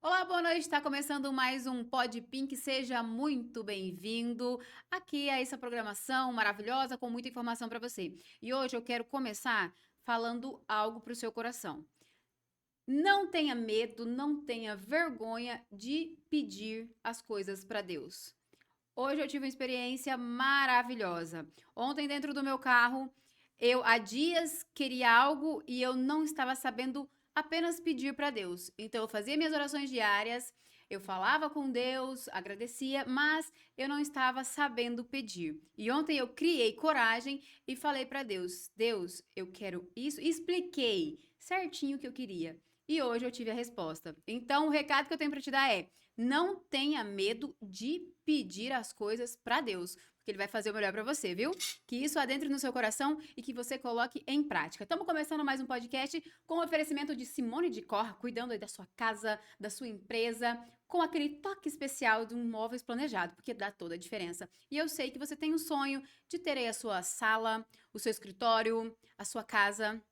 Olá, boa noite. Está começando mais um Pod Pink. Seja muito bem-vindo aqui a essa programação maravilhosa com muita informação para você. E hoje eu quero começar falando algo para o seu coração. Não tenha medo, não tenha vergonha de pedir as coisas para Deus. Hoje eu tive uma experiência maravilhosa. Ontem, dentro do meu carro, eu há dias queria algo e eu não estava sabendo apenas pedir para Deus. Então, eu fazia minhas orações diárias, eu falava com Deus, agradecia, mas eu não estava sabendo pedir. E ontem eu criei coragem e falei para Deus: Deus, eu quero isso. E expliquei certinho o que eu queria. E hoje eu tive a resposta. Então, o recado que eu tenho para te dar é: não tenha medo de pedir as coisas para Deus, porque ele vai fazer o melhor para você, viu? Que isso adentre no seu coração e que você coloque em prática. Estamos começando mais um podcast com o oferecimento de Simone de Cor, cuidando aí da sua casa, da sua empresa, com aquele toque especial de um móveis planejado, porque dá toda a diferença. E eu sei que você tem um sonho de ter aí a sua sala, o seu escritório, a sua casa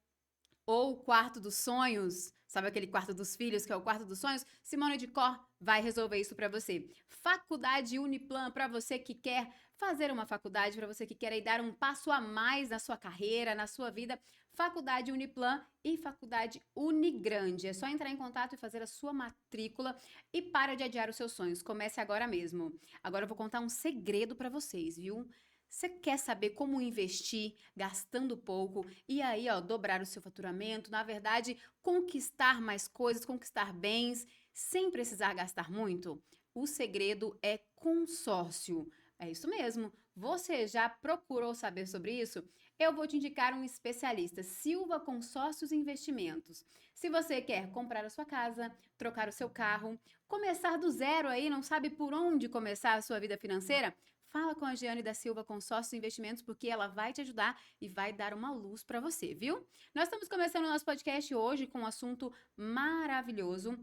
ou o quarto dos sonhos, sabe aquele quarto dos filhos, que é o quarto dos sonhos? Simone de Cor vai resolver isso para você. Faculdade Uniplan para você que quer fazer uma faculdade, para você que quer aí dar um passo a mais na sua carreira, na sua vida. Faculdade Uniplan e Faculdade Unigrande. É só entrar em contato e fazer a sua matrícula e para de adiar os seus sonhos. Comece agora mesmo. Agora eu vou contar um segredo para vocês, viu? Você quer saber como investir gastando pouco e aí, ó, dobrar o seu faturamento, na verdade, conquistar mais coisas, conquistar bens, sem precisar gastar muito? O segredo é consórcio. É isso mesmo. Você já procurou saber sobre isso? Eu vou te indicar um especialista, Silva Consórcios e Investimentos. Se você quer comprar a sua casa, trocar o seu carro, começar do zero aí, não sabe por onde começar a sua vida financeira, fala com a Giane da Silva Consórcios e Investimentos, porque ela vai te ajudar e vai dar uma luz para você, viu? Nós estamos começando o nosso podcast hoje com um assunto maravilhoso.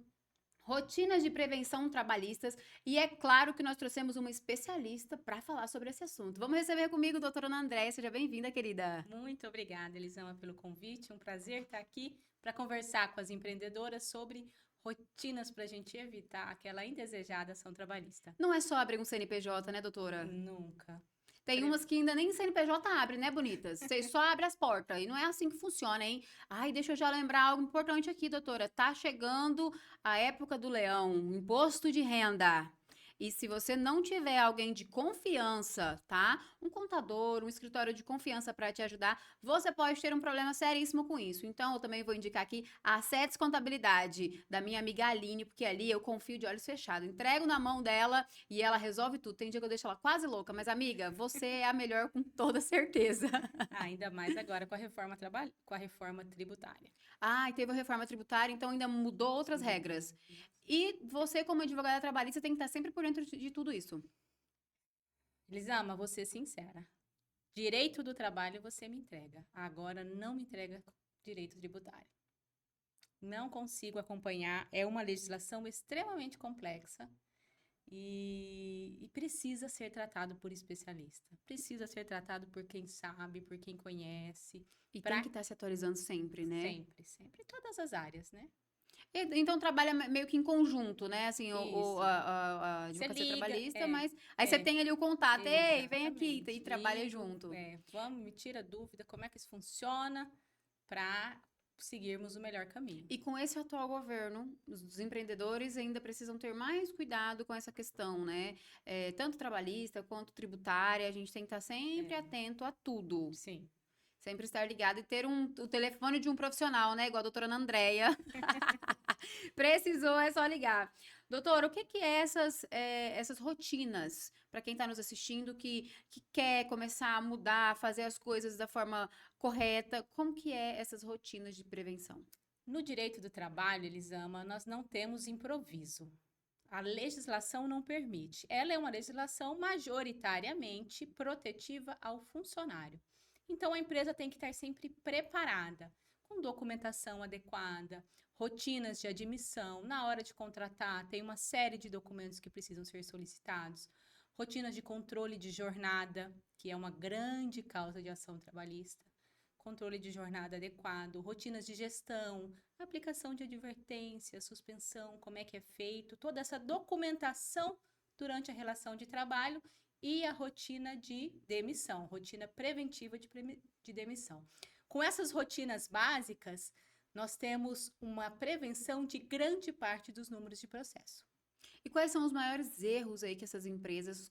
Rotinas de prevenção trabalhistas, e é claro que nós trouxemos uma especialista para falar sobre esse assunto. Vamos receber comigo a doutora Ana Andréia. Seja bem-vinda, querida. Muito obrigada, Elisama, pelo convite. Um prazer estar aqui para conversar com as empreendedoras sobre rotinas para a gente evitar aquela indesejada ação trabalhista. Não é só abrir um CNPJ, né, doutora? Nunca. Tem Pre- umas que ainda nem CNPJ abre, né, bonitas? Você só abre as portas. E não é assim que funciona, hein? Ai, deixa eu já lembrar algo importante aqui, doutora. Tá chegando a época do leão, imposto de renda. E se você não tiver alguém de confiança, tá? Um contador, um escritório de confiança para te ajudar, você pode ter um problema seríssimo com isso. Então, eu também vou indicar aqui a Sets Contabilidade da minha amiga Aline, porque ali eu confio de olhos fechados. Entrego na mão dela e ela resolve tudo. Tem dia que eu deixo ela quase louca, mas amiga, você é a melhor com toda certeza. Ainda mais agora com a com a reforma tributária. Ah, e teve a reforma tributária, então ainda mudou outras Mudou. regras. E você, como advogada trabalhista, tem que estar sempre por dentro de tudo isso. Elisama, vou ser sincera. Direito do trabalho você me entrega. Agora não me entrega direito tributário. Não consigo acompanhar. É uma legislação extremamente complexa. E precisa ser tratado por especialista. Precisa ser tratado por quem sabe, por quem conhece, E tem para que estar se atualizando sempre, né? sempre, sempre, em todas as áreas, né? Então trabalha meio que em conjunto, né? Assim, Isso. a Você advocacia liga, trabalhista, mas aí você tem ali o contato, ei, vem aqui e exatamente. trabalha Ligo, junto. vamos, me tira dúvida, como é que isso funciona para seguirmos o melhor caminho. E com esse atual governo, os empreendedores ainda precisam ter mais cuidado com essa questão, né? Tanto trabalhista quanto tributária, a gente tem que estar sempre É, atento a tudo. sim. Sempre estar ligado e ter o telefone de um profissional, né? Igual a doutora Ana Andréia. Precisou, é só ligar. Doutora, o que que é essas rotinas para quem está nos assistindo que quer começar a mudar, fazer as coisas da forma correta? Como que é essas rotinas de prevenção? No direito do trabalho, Elisama, nós não temos improviso. A legislação não permite. Ela é uma legislação majoritariamente protetiva ao funcionário. Então, a empresa tem que estar sempre preparada, com documentação adequada, rotinas de admissão. Na hora de contratar, tem uma série de documentos que precisam ser solicitados, rotinas de controle de jornada, que é uma grande causa de ação trabalhista. controle de jornada adequado, rotinas de gestão, aplicação de advertência, suspensão, como é que é feito, toda essa documentação durante a relação de trabalho e a rotina de demissão, rotina preventiva de demissão. Com essas rotinas básicas, nós temos uma prevenção de grande parte dos números de processo. E quais são os maiores erros aí que essas empresas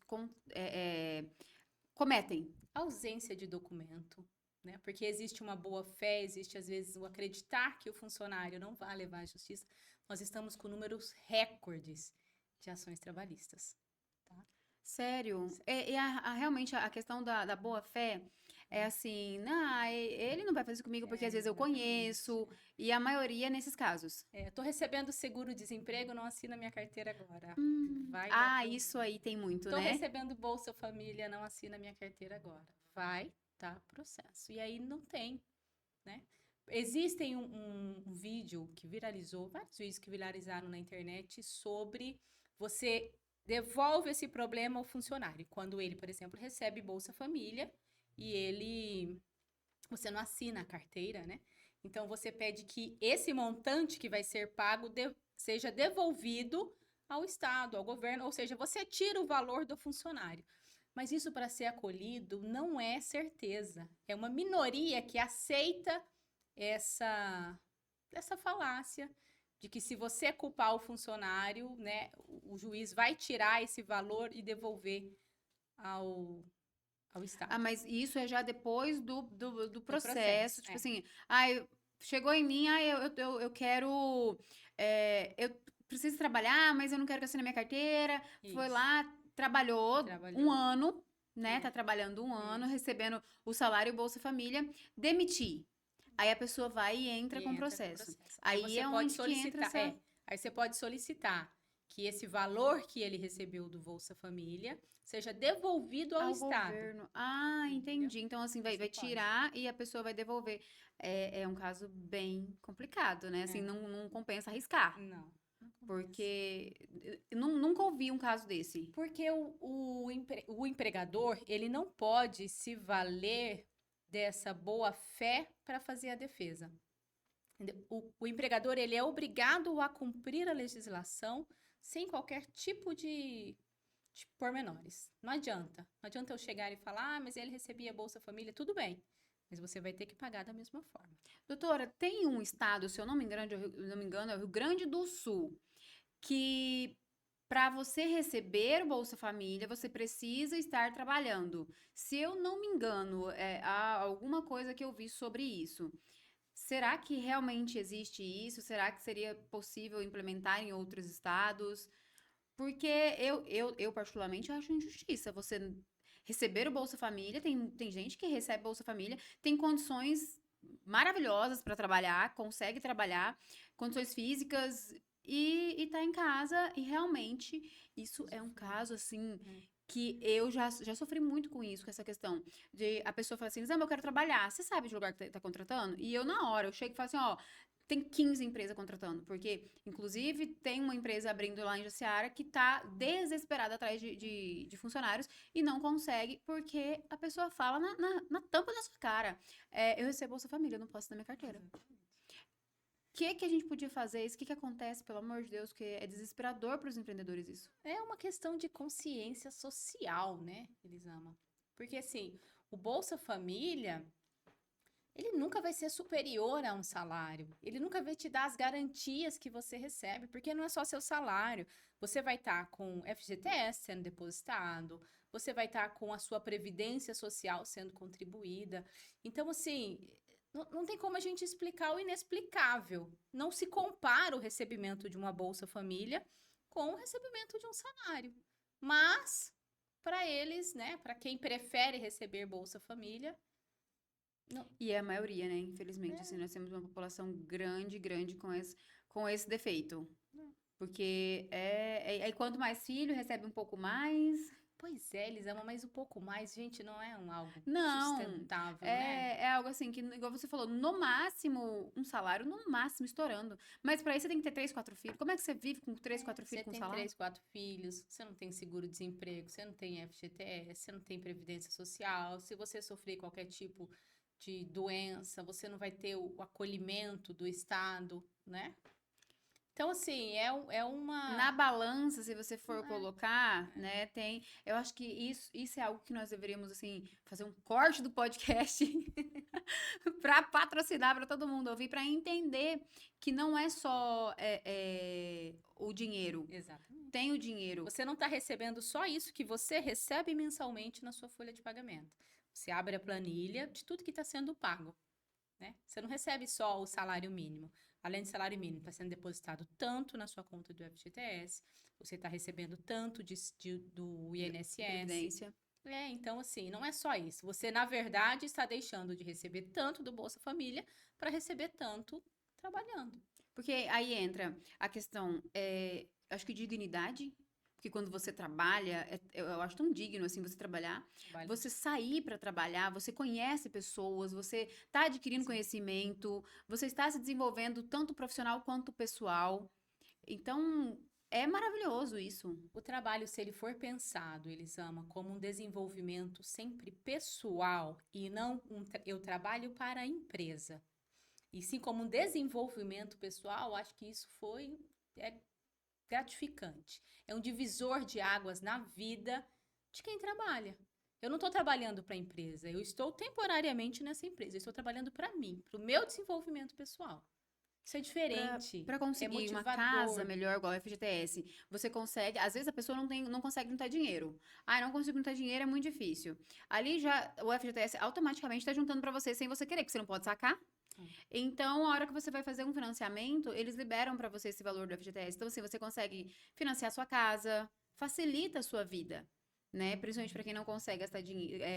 cometem? Ausência de documento, né? Porque existe uma boa-fé, existe às vezes o acreditar que o funcionário não vai levar à justiça. Nós estamos com números recordes de ações trabalhistas. Tá? Sério? Realmente a questão da boa-fé é assim, não, ele não vai fazer isso comigo porque às vezes eu conheço, e a maioria nesses casos. Tô recebendo seguro-desemprego, não assina minha carteira agora. Vai isso aí tem muito, Tô né? recebendo Bolsa Família, não assina minha carteira agora. Vai dar processo. E aí não tem, né? Existem um vídeo que viralizou, vários vídeos que viralizaram na internet sobre você devolve esse problema ao funcionário. Quando ele, por exemplo, recebe Bolsa Família e você não assina a carteira, né? Então, você pede que esse montante que vai ser pago seja devolvido ao Estado, ao governo, ou seja, você tira o valor do funcionário. Mas isso, para ser acolhido, não é certeza. É uma minoria que aceita essa falácia de que se você culpar o funcionário, né, o juiz vai tirar esse valor e devolver ao Estado. Mas isso é já depois do processo. processo, Tipo assim, chegou em mim, eu quero. Eu preciso trabalhar, mas eu não quero que assine minha carteira. Isso. Foi lá, trabalhou um ano, né? Tá trabalhando um ano, Isso. recebendo o salário Bolsa Família, demitir. Aí a pessoa vai e entra com o processo. Aí você é pode onde que entra essa... Aí você pode solicitar que esse valor que ele recebeu do Bolsa Família seja devolvido ao Estado. Governo. Entendi. Então, assim, vai tirar e a pessoa vai devolver. É um caso bem complicado, né? Assim, não compensa arriscar. Não. Porque nunca ouvi um caso desse. Porque o empregador, ele não pode se valer dessa boa fé para fazer a defesa. O empregador, ele é obrigado a cumprir a legislação sem qualquer tipo de pormenores. Não adianta. Não adianta eu chegar e falar, mas ele recebia Bolsa Família, tudo bem. Mas você vai ter que pagar da mesma forma. Doutora, tem um estado, se eu não me engano, é o Rio Grande do Sul, que para você receber o Bolsa Família, você precisa estar trabalhando. Se eu não me engano, há alguma coisa que eu vi sobre isso. Será que realmente existe isso? Será que seria possível implementar em outros estados? Porque eu particularmente, acho injustiça você receber o Bolsa Família. Tem gente que recebe Bolsa Família, tem condições maravilhosas para trabalhar, consegue trabalhar, condições físicas e tá em casa. E realmente isso é um caso assim que eu já sofri muito com isso, com essa questão de a pessoa falar assim, mas eu quero trabalhar, você sabe de lugar que tá contratando? E eu na hora, eu chego e falo assim, tem 15 empresas contratando, porque, inclusive, tem uma empresa abrindo lá em Jaciara que tá desesperada atrás de funcionários e não consegue, porque a pessoa fala na tampa da sua cara, eu recebo Bolsa Família, eu não posso dar minha carteira. O que a gente podia fazer? O que acontece, pelo amor de Deus, que é desesperador para os empreendedores isso? É uma questão de consciência social, né, Elisama? Porque, assim, o Bolsa Família, ele nunca vai ser superior a um salário. Ele nunca vai te dar as garantias que você recebe, porque não é só seu salário. Você vai estar com FGTS sendo depositado, você vai estar com a sua previdência social sendo contribuída. Então, assim, não tem como a gente explicar o inexplicável. Não se compara o recebimento de uma Bolsa Família com o recebimento de um salário. Mas, para eles, né, para quem prefere receber Bolsa Família, não. E é a maioria, né? Infelizmente, assim, nós temos uma população grande com esse defeito. Porque quanto mais filho, recebe um pouco mais. Pois é, eles amam, mas um pouco mais, gente, não é algo sustentável, né? É algo assim, que igual você falou, no máximo, um salário, no máximo, estourando. Mas para isso você tem que ter 3, 4 filhos. Como é que você vive com 3, 4 filhos com salário? Você tem 3, 4 filhos, você não tem seguro-desemprego, você não tem FGTS, você não tem previdência social. Se você sofrer qualquer tipo de doença, você não vai ter o acolhimento do Estado, né? Então, assim, é Na uma. balança, se você for É, colocar, né, tem. Eu acho que isso é algo que nós deveríamos, assim, fazer um corte do podcast para patrocinar para todo mundo ouvir, para entender que não é só o dinheiro. exatamente. Tem o dinheiro. Você não está recebendo só isso que você recebe mensalmente na sua folha de pagamento. Você abre a planilha de tudo que está sendo pago, né? Você não recebe só o salário mínimo. Além do salário mínimo, está sendo depositado tanto na sua conta do FGTS, você está recebendo tanto do INSS. Previdência. Então, assim, não é só isso. Você, na verdade, está deixando de receber tanto do Bolsa Família para receber tanto trabalhando. Porque aí entra a questão, acho que de dignidade. Porque quando você trabalha, eu acho tão digno assim você trabalhar. Trabalho. Você sair para trabalhar, você conhece pessoas, você está adquirindo Sim. conhecimento, você está se desenvolvendo tanto profissional quanto pessoal. Então, é maravilhoso isso. O trabalho, se ele for pensado, eles amam como um desenvolvimento sempre pessoal e não eu trabalho para a empresa. E sim como um desenvolvimento pessoal, acho que isso é gratificante. É um divisor de águas na vida de quem trabalha. Eu não estou trabalhando para a empresa, eu estou temporariamente nessa empresa, eu estou trabalhando para mim, para o meu desenvolvimento pessoal. Isso é diferente, Para é conseguir uma casa motivador. melhor, igual a FGTS, você consegue. Às vezes a pessoa não consegue juntar dinheiro. Ah, não consigo juntar dinheiro, é muito difícil. Ali já o FGTS automaticamente está juntando para você sem você querer, porque você não pode sacar. Hum. Então, a hora que você vai fazer um financiamento, eles liberam para você esse valor do FGTS. Então, assim, você consegue financiar a sua casa, facilita a sua vida. Né? Principalmente para quem não consegue gastar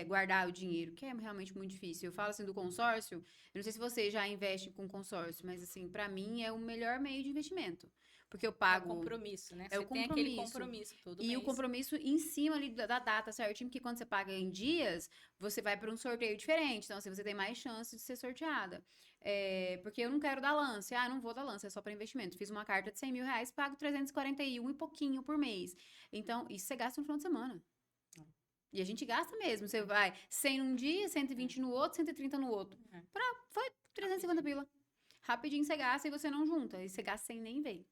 guardar o dinheiro, que é realmente muito difícil. Eu falo assim do consórcio, eu não sei se você já investe com consórcio, mas assim, para mim é o melhor meio de investimento. Porque eu É o pago, compromisso, né? é o Você tem aquele compromisso. compromisso todo E o mês. compromisso em cima ali da data certinho, porque quando você paga em dias, você vai para um sorteio diferente. Então, assim, você tem mais chance de ser sorteada. Porque eu não quero dar lance. Ah, não vou dar lance, é só para investimento. Fiz uma carta de 100 mil reais, pago 341 e pouquinho por mês. Então, isso você gasta no final de semana. E a gente gasta mesmo. Você vai 100 num dia, 120 no outro, 130 no outro. É. Foi 350 pila. Rapidinho você gasta e você não junta. E você gasta sem nem ver.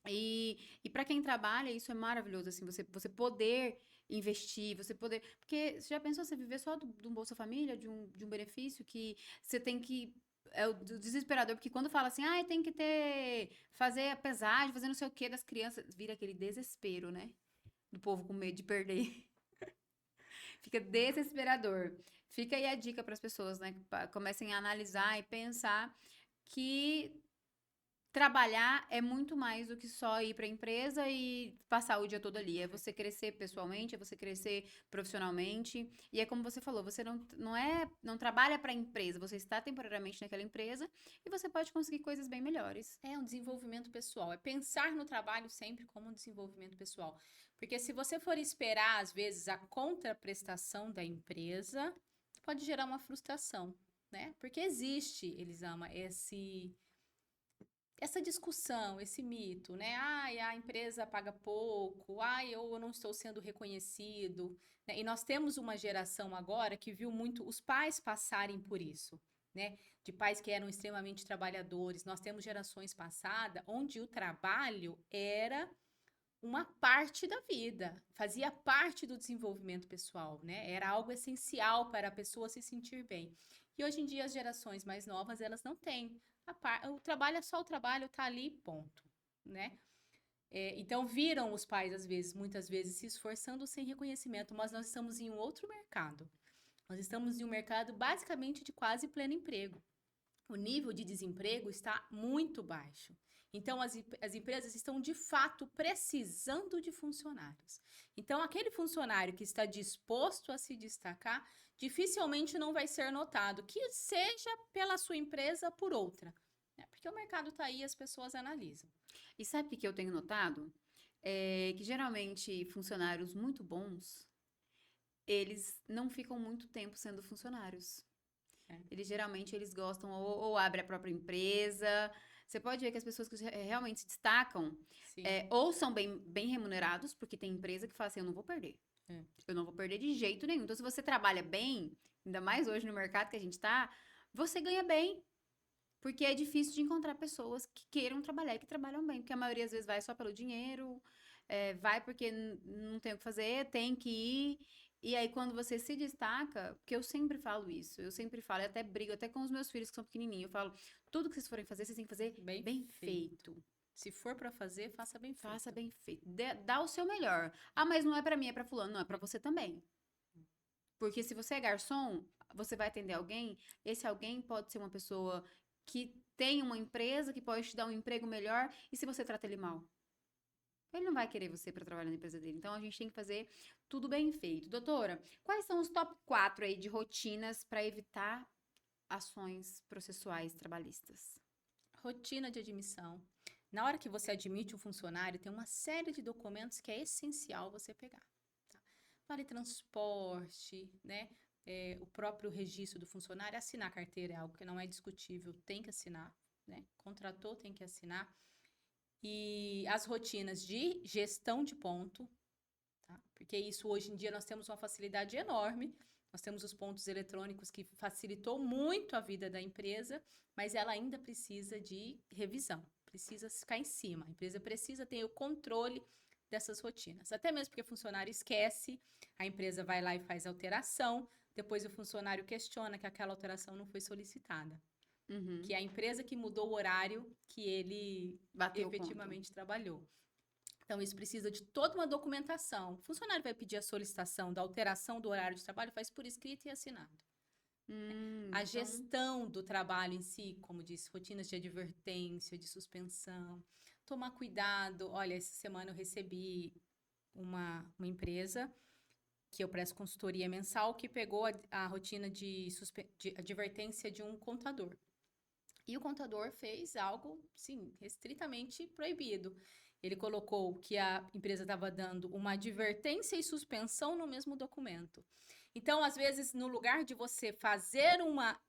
E para quem trabalha, isso é maravilhoso, assim, você poder investir, você poder. Porque você já pensou você viver só do Bolsa Família, de um benefício que você tem que. É o desesperador, porque quando fala assim, ah, tem que fazer a pesagem, fazer não sei o quê das crianças, vira aquele desespero, né? Do povo com medo de perder. Fica desesperador. Fica aí a dica para as pessoas, né? Que comecem a analisar e pensar que trabalhar é muito mais do que só ir para a empresa e passar o dia todo ali. É você crescer pessoalmente, é você crescer profissionalmente. E é como você falou, você não trabalha para a empresa, você está temporariamente naquela empresa e você pode conseguir coisas bem melhores. É um desenvolvimento pessoal, é pensar no trabalho sempre como um desenvolvimento pessoal. Porque se você for esperar, às vezes, a contraprestação da empresa, pode gerar uma frustração, né? Porque existe, Elisama, essa discussão, esse mito, né? Ai, a empresa paga pouco, ai, eu não estou sendo reconhecido, né? E nós temos uma geração agora que viu muito os pais passarem por isso, né? De pais que eram extremamente trabalhadores. Nós temos gerações passadas onde o trabalho era uma parte da vida, fazia parte do desenvolvimento pessoal, né? Era algo essencial para a pessoa se sentir bem. E hoje em dia as gerações mais novas, elas não têm. O trabalho é só o trabalho, tá ali, ponto, né? Então viram os pais, às vezes, muitas vezes, se esforçando sem reconhecimento, mas nós estamos em um outro mercado. Nós estamos em um mercado basicamente de quase pleno emprego. O nível de desemprego está muito baixo. Então, as empresas estão de fato precisando de funcionários. Então, aquele funcionário que está disposto a se destacar, dificilmente não vai ser notado, que seja pela sua empresa por outra. Né? Porque o mercado está aí e as pessoas analisam. E sabe o que eu tenho notado? Que geralmente funcionários muito bons, eles não ficam muito tempo sendo funcionários. É. Eles gostam ou abrem a própria empresa. Você pode ver que as pessoas que realmente se destacam Sim. ou são bem remunerados, porque tem empresa que fala assim, eu não vou perder. É. Eu não vou perder de jeito nenhum. Então, se você trabalha bem, ainda mais hoje no mercado que a gente tá, você ganha bem. Porque é difícil de encontrar pessoas que queiram trabalhar e que trabalham bem. Porque a maioria às vezes vai só pelo dinheiro, vai porque não tem o que fazer, tem que ir. E aí, quando você se destaca, porque eu sempre falo isso, eu sempre falo, eu até brigo, até com os meus filhos que são pequenininhos, eu falo, tudo que vocês forem fazer, vocês têm que fazer Bem bem feito. feito. Se for para fazer, faça bem Faça feito. bem feito. Dá o seu melhor. Ah, mas não é pra mim, é pra fulano. Não, é pra você também. Porque se você é garçom, você vai atender alguém, esse alguém pode ser uma pessoa que tem uma empresa, que pode te dar um emprego melhor, e se você trata ele mal? Ele não vai querer você para trabalhar na empresa dele. Então a gente tem que fazer tudo bem feito. Doutora, quais são os top 4 aí de rotinas para evitar ações processuais trabalhistas? Rotina de admissão. Na hora que você admite um funcionário, tem uma série de documentos que é essencial você pegar. Tá? Vale transporte, né? O próprio registro do funcionário, assinar a carteira é algo que não é discutível, tem que assinar, né? Contratou, tem que assinar. E as rotinas de gestão de ponto, tá? Porque isso hoje em dia nós temos uma facilidade enorme. Nós temos os pontos eletrônicos que facilitou muito a vida da empresa, mas ela ainda precisa de revisão, precisa ficar em cima. A empresa precisa ter o controle dessas rotinas. Até mesmo porque o funcionário esquece, a empresa vai lá e faz alteração, depois o funcionário questiona que aquela alteração não foi solicitada, Uhum. que é a empresa que mudou o horário que ele Bateu o ponto. efetivamente trabalhou. Então, isso precisa de toda uma documentação. O funcionário vai pedir a solicitação da alteração do horário de trabalho, faz por escrito e assinado. A Então, gestão do trabalho em si, como disse, rotinas de advertência, de suspensão, tomar cuidado. Olha, essa semana eu recebi uma empresa que eu presto consultoria mensal que pegou a rotina de advertência de um contador. E o contador fez algo, sim, restritamente proibido. Ele colocou que a empresa estava dando uma advertência e suspensão no mesmo documento. Então, às vezes, no lugar de você fazer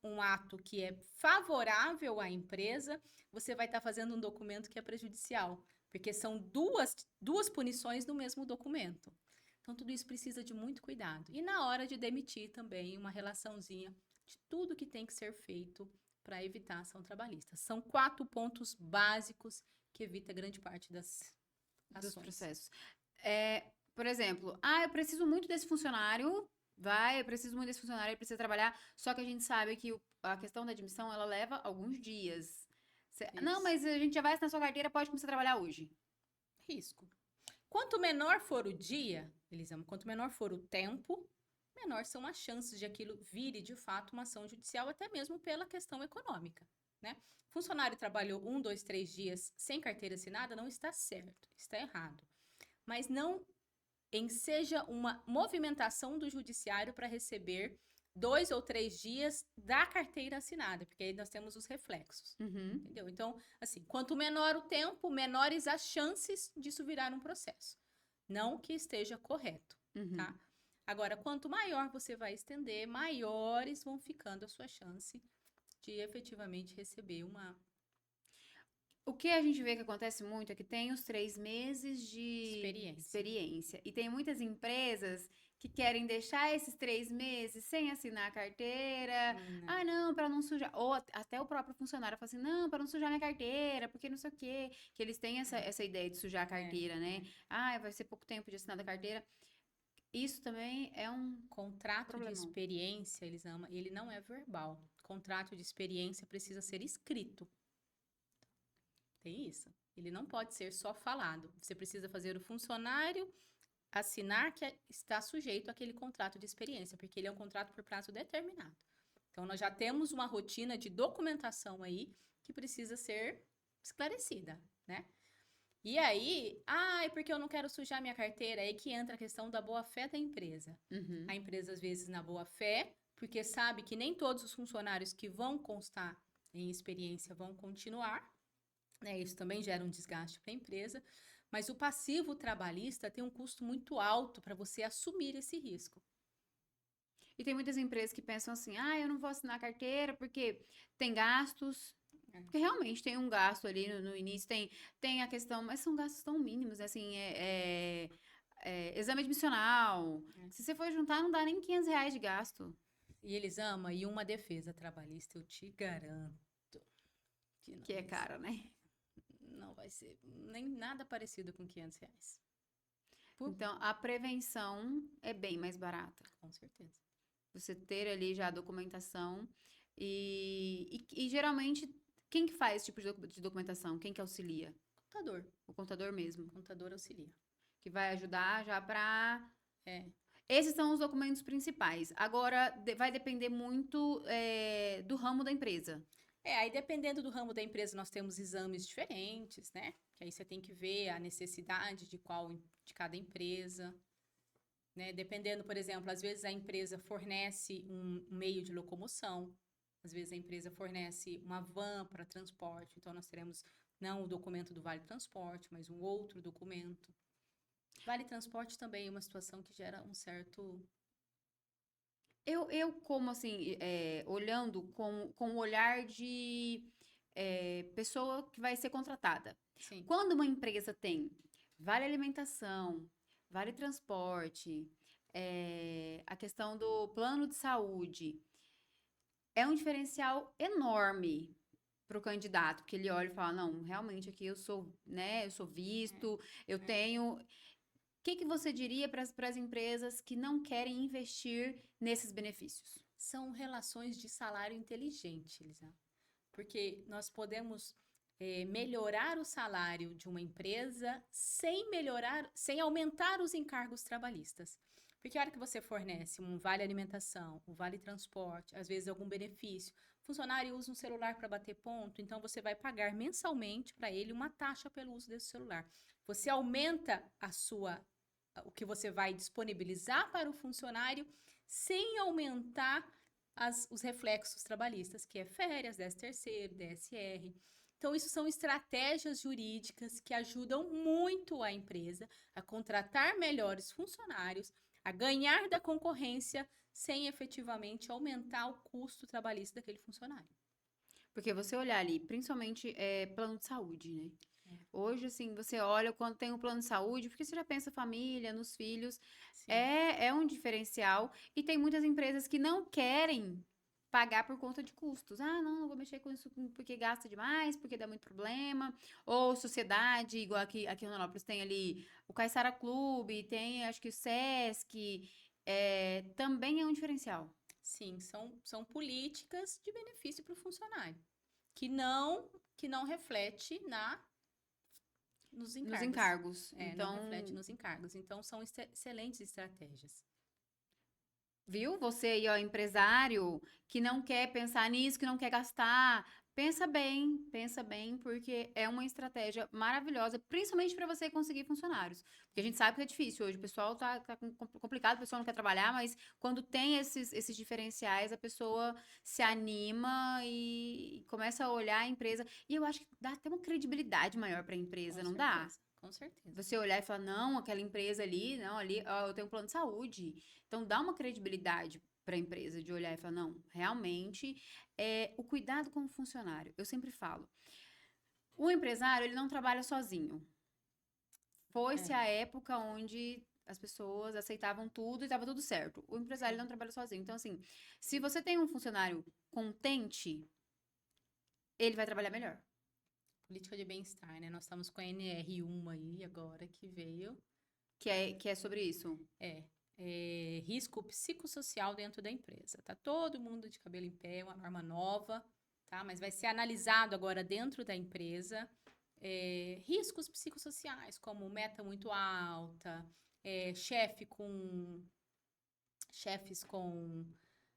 um ato que é favorável à empresa, você vai estar fazendo um documento que é prejudicial, porque são duas punições no mesmo documento. Então, tudo isso precisa de muito cuidado. E na hora de demitir também, uma relaçãozinha de tudo que tem que ser feito para evitar a ação trabalhista. São 4 pontos básicos que evita grande parte das dos ações. processos. Por exemplo, eu preciso muito desse funcionário, eu preciso muito desse funcionário, ele precisa trabalhar, só que a gente sabe que a questão da admissão, ela leva alguns dias. Não, Isso. mas a gente já vai assinar sua carteira, pode começar a trabalhar hoje. Risco. Quanto menor for o dia, Elisama, quanto menor for o tempo, menor são as chances de aquilo vire de fato uma ação judicial, até mesmo pela questão econômica, né? Funcionário trabalhou 1, 2, 3 dias sem carteira assinada, não está certo, está errado. Mas não enseja uma movimentação do judiciário para receber 2 ou 3 dias da carteira assinada, porque aí nós temos os reflexos, entendeu? Então, assim, quanto menor o tempo, menores as chances disso virar um processo. Não que esteja correto, tá? Agora, quanto maior você vai estender, maiores vão ficando a sua chance de efetivamente receber uma O que a gente vê que acontece muito é que tem os 3 meses de experiência. E tem muitas empresas que querem deixar esses 3 meses sem assinar a carteira. Não. Não, para não sujar. Ou até o próprio funcionário fala assim, não, para não sujar minha carteira, porque não sei o quê. Que eles têm essa ideia de sujar a carteira, né? Vai ser pouco tempo de assinar a carteira. Isso também é um Contrato problemão. de experiência, Elisama, ele não é verbal. Contrato de experiência precisa ser escrito. Tem isso. Ele não pode ser só falado. Você precisa fazer o funcionário assinar que está sujeito àquele contrato de experiência, porque ele é um contrato por prazo determinado. Então, nós já temos uma rotina de documentação aí que precisa ser esclarecida, né? E aí, é porque eu não quero sujar minha carteira, é aí que entra a questão da boa-fé da empresa. A empresa, às vezes, na boa-fé, porque sabe que nem todos os funcionários que vão constar em experiência vão continuar, né? Isso também gera um desgaste para a empresa, mas o passivo trabalhista tem um custo muito alto para você assumir esse risco. E tem muitas empresas que pensam assim, eu não vou assinar a carteira porque tem gastos. Porque realmente tem um gasto ali no início, tem a questão, mas são gastos tão mínimos, assim, exame admissional. É. Se você for juntar, não dá nem R$ 500 de gasto. E eles amam, e uma defesa trabalhista, eu te garanto que não Que é vai cara, né? não vai ser nem nada parecido com R$ 500. Por- Então, a prevenção é bem mais barata. Com certeza. Você ter ali já a documentação e geralmente, quem que faz esse tipo de documentação? Quem que auxilia? Contador. O contador mesmo, Contador auxilia. que vai ajudar já para... É. Esses são os documentos principais. Agora, vai depender muito do ramo da empresa. Aí dependendo do ramo da empresa, nós temos exames diferentes, né? Que aí você tem que ver a necessidade de cada empresa, né? Dependendo, por exemplo, às vezes a empresa fornece um meio de locomoção, às vezes a empresa fornece uma van para transporte, então nós teremos não o documento do Vale Transporte, mas um outro documento. Vale Transporte também é uma situação que gera um certo... Eu como assim, olhando com o olhar de pessoa que vai ser contratada. Sim, Quando uma empresa tem vale alimentação, vale transporte, a questão do plano de saúde, é um diferencial enorme para o candidato, porque ele olha e fala, não, realmente aqui eu sou, né, eu sou visto, eu tenho... O que que você diria para as empresas que não querem investir nesses benefícios? são relações de salário inteligente, Elisa. Porque nós podemos melhorar o salário de uma empresa sem aumentar os encargos trabalhistas. Porque a hora que você fornece um vale alimentação, um vale transporte, às vezes algum benefício, o funcionário usa um celular para bater ponto, então você vai pagar mensalmente para ele uma taxa pelo uso desse celular. Você aumenta o que você vai disponibilizar para o funcionário sem aumentar os reflexos trabalhistas, que é férias, 13º, DSR. Então, isso são estratégias jurídicas que ajudam muito a empresa a contratar melhores funcionários, a ganhar da concorrência sem efetivamente aumentar o custo trabalhista daquele funcionário. Porque você olhar ali, principalmente plano de saúde, né? É. Hoje, assim, você olha quando tem um plano de saúde, porque você já pensa família, nos filhos, Sim. é um diferencial. E tem muitas empresas que não querem pagar por conta de custos. Ah, não vou mexer com isso porque gasta demais, porque dá muito problema. Ou sociedade, igual aqui em Rondonópolis tem ali o Caiçara Clube, tem acho que o Sesc, também é um diferencial. Sim, são políticas de benefício para o funcionário, que não reflete nos Nos encargos. encargos. Não Então, reflete nos encargos. Então, são excelentes estratégias. viu? Você aí, ó, empresário, que não quer pensar nisso, que não quer gastar, pensa bem, porque é uma estratégia maravilhosa, principalmente para você conseguir funcionários. Porque a gente sabe que é difícil hoje, o pessoal tá complicado, o pessoal não quer trabalhar, mas quando tem esses diferenciais, a pessoa se anima e começa a olhar a empresa. E eu acho que dá até uma credibilidade maior para a empresa, Com não dá? certeza, com certeza. Você olhar e falar, não, aquela empresa ali, não, ali, ó, eu tenho um plano de saúde. Então, dá uma credibilidade para a empresa de olhar e falar, não, realmente, o cuidado com o funcionário. Eu sempre falo, o empresário, ele não trabalha sozinho. Foi-se É. a época onde as pessoas aceitavam tudo e estava tudo certo. O empresário, ele não trabalha sozinho. Então, assim, se você tem um funcionário contente, ele vai trabalhar melhor. Política de bem-estar, né? Nós estamos com a NR1 aí agora que veio. Que é sobre isso. Risco psicossocial dentro da empresa. Tá todo mundo de cabelo em pé, uma norma nova, tá? Mas vai ser analisado agora dentro da empresa. Riscos psicossociais, como meta muito alta, chefes com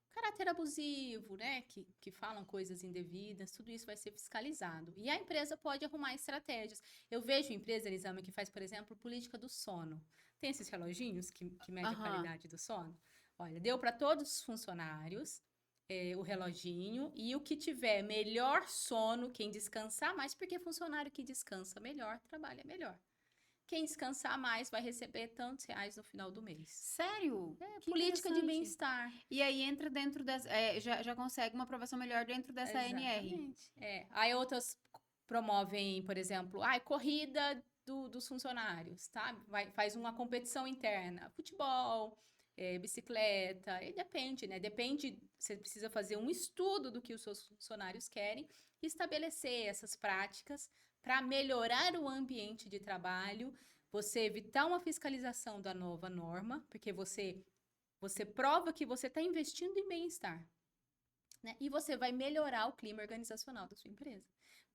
caráter abusivo, né? Que falam coisas indevidas, tudo isso vai ser fiscalizado. E a empresa pode arrumar estratégias. Eu vejo empresa, Elisama, que faz, por exemplo, política do sono. Tem esses reloginhos que medem a Aham. qualidade do sono? Olha, deu para todos os funcionários o reloginho e o que tiver melhor sono, quem descansar mais, porque funcionário que descansa melhor, trabalha melhor. Quem descansar mais vai receber tantos reais no final do mês. Sério? Que Política de interessante. bem-estar. E aí entra dentro dessa. Já consegue uma aprovação melhor dentro dessa NR. Exatamente. Aí outras promovem, por exemplo, corrida dos funcionários, tá? Faz uma competição interna, futebol, bicicleta, e depende, né? Depende, você precisa fazer um estudo do que os seus funcionários querem e estabelecer essas práticas para melhorar o ambiente de trabalho, você evitar uma fiscalização da nova norma, porque você prova que você está investindo em bem-estar, né? E você vai melhorar o clima organizacional da sua empresa.